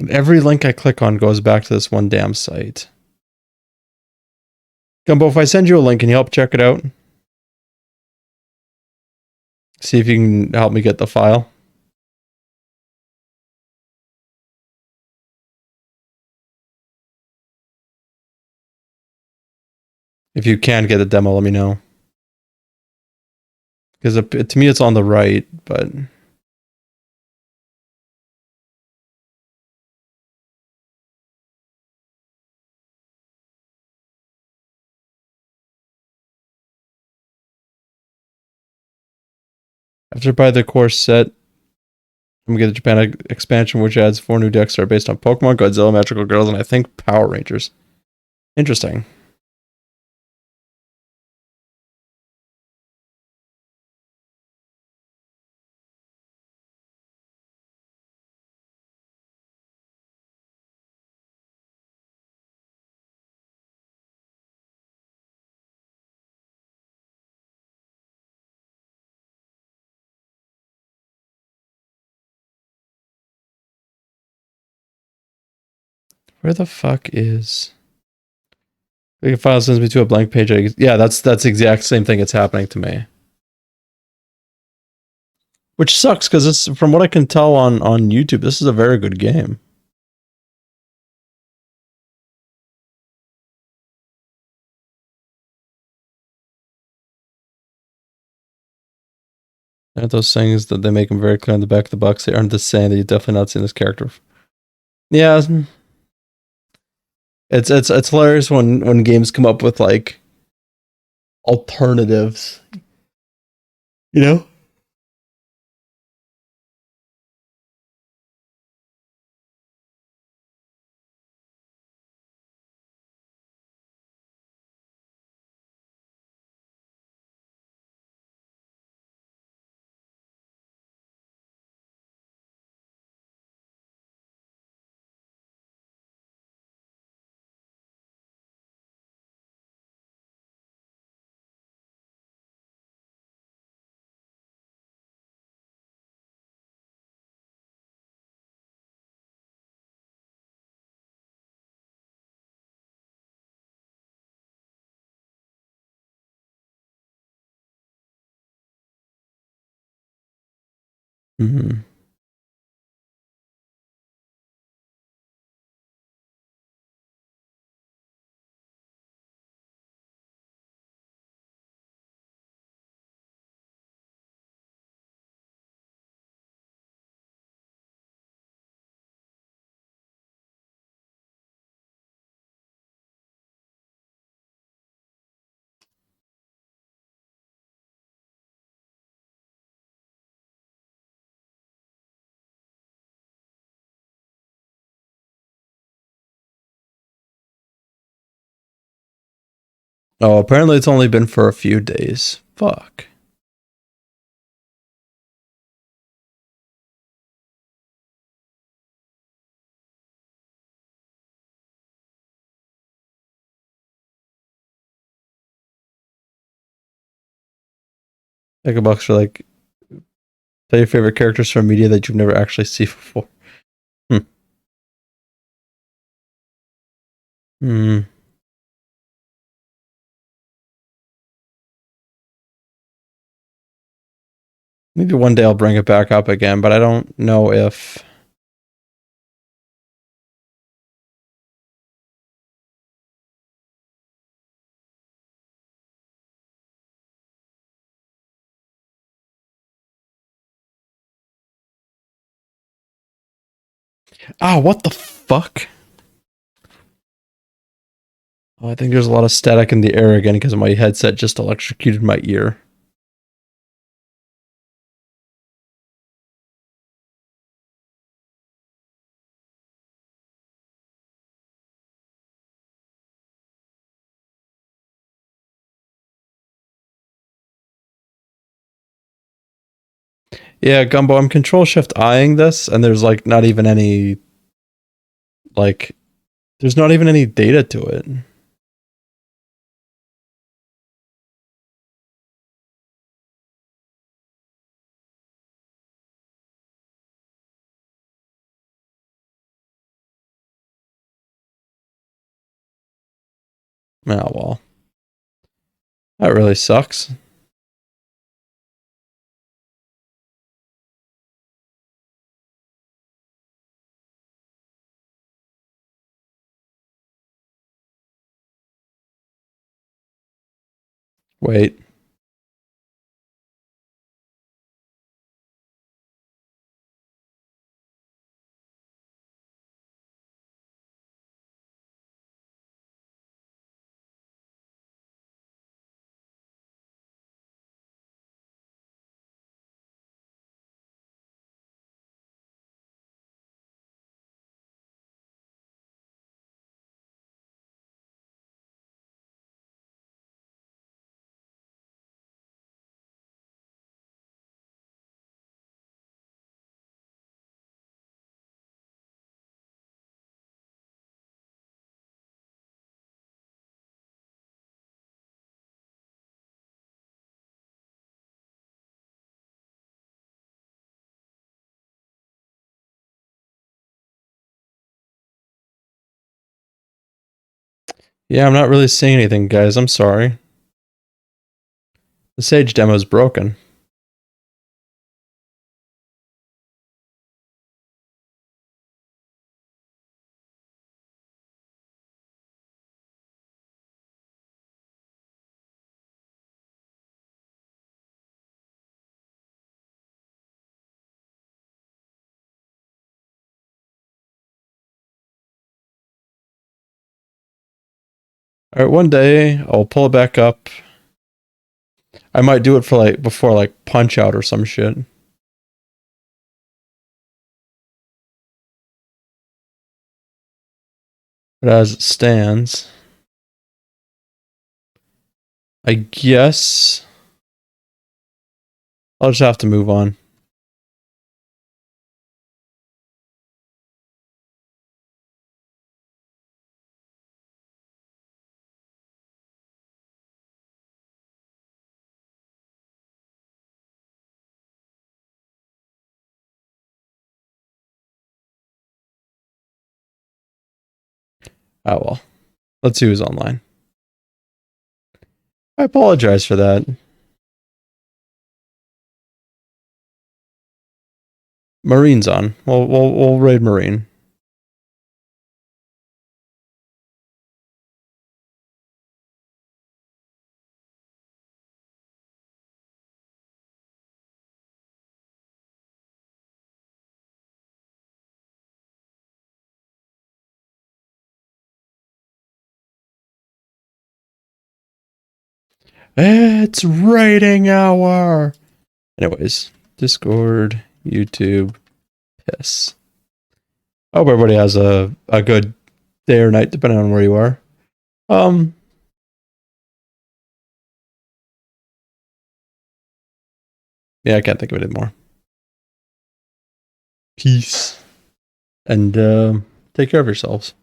Every link I click on goes back to this one damn site. Gumbo, if I send you a link, can you help check it out? See if you can help me get the file. If you can get the demo, let me know. Because to me, it's on the right, but After buy the core set, I'm gonna get the Japan expansion, which adds 4 new decks that are based on Pokemon, Godzilla, Magical Girls, and I think Power Rangers. Interesting. Where the fuck is... The file sends me to a blank page. Yeah, that's the exact same thing that's happening to me. Which sucks, because this, from what I can tell on YouTube, this is a very good game. And those things that they make them very clear on the back of the box, they aren't the same. That you've definitely not seen this character. Yeah, it's hilarious when games come up with like alternatives. You know? Mm-hmm. Oh, apparently it's only been for a few days. Fuck. Like a box for like, tell your favorite characters from media that you've never actually seen before. Hmm. Hmm. Maybe one day I'll bring it back up again, but I don't know if... Ah, what the fuck? Oh, I think there's a lot of static in the air again because my headset just electrocuted my ear. Yeah, Gumbo, I'm control shift eyeing this, and there's like not even any... Like, there's not even any data to it. Oh, well. That really sucks. Wait. Yeah, I'm not really seeing anything, guys. I'm sorry. The Sage demo is broken. All right, one day I'll pull it back up. I might do it for like before like Punch Out or some shit. But as it stands, I guess I'll just have to move on. Oh well. Let's see who's online. I apologize for that. Marine's on. We'll raid Marine. It's raiding hour. Anyways, Discord, YouTube, piss. I hope everybody has a good day or night, depending on where you are. Yeah, I can't think of it anymore. Peace. And take care of yourselves.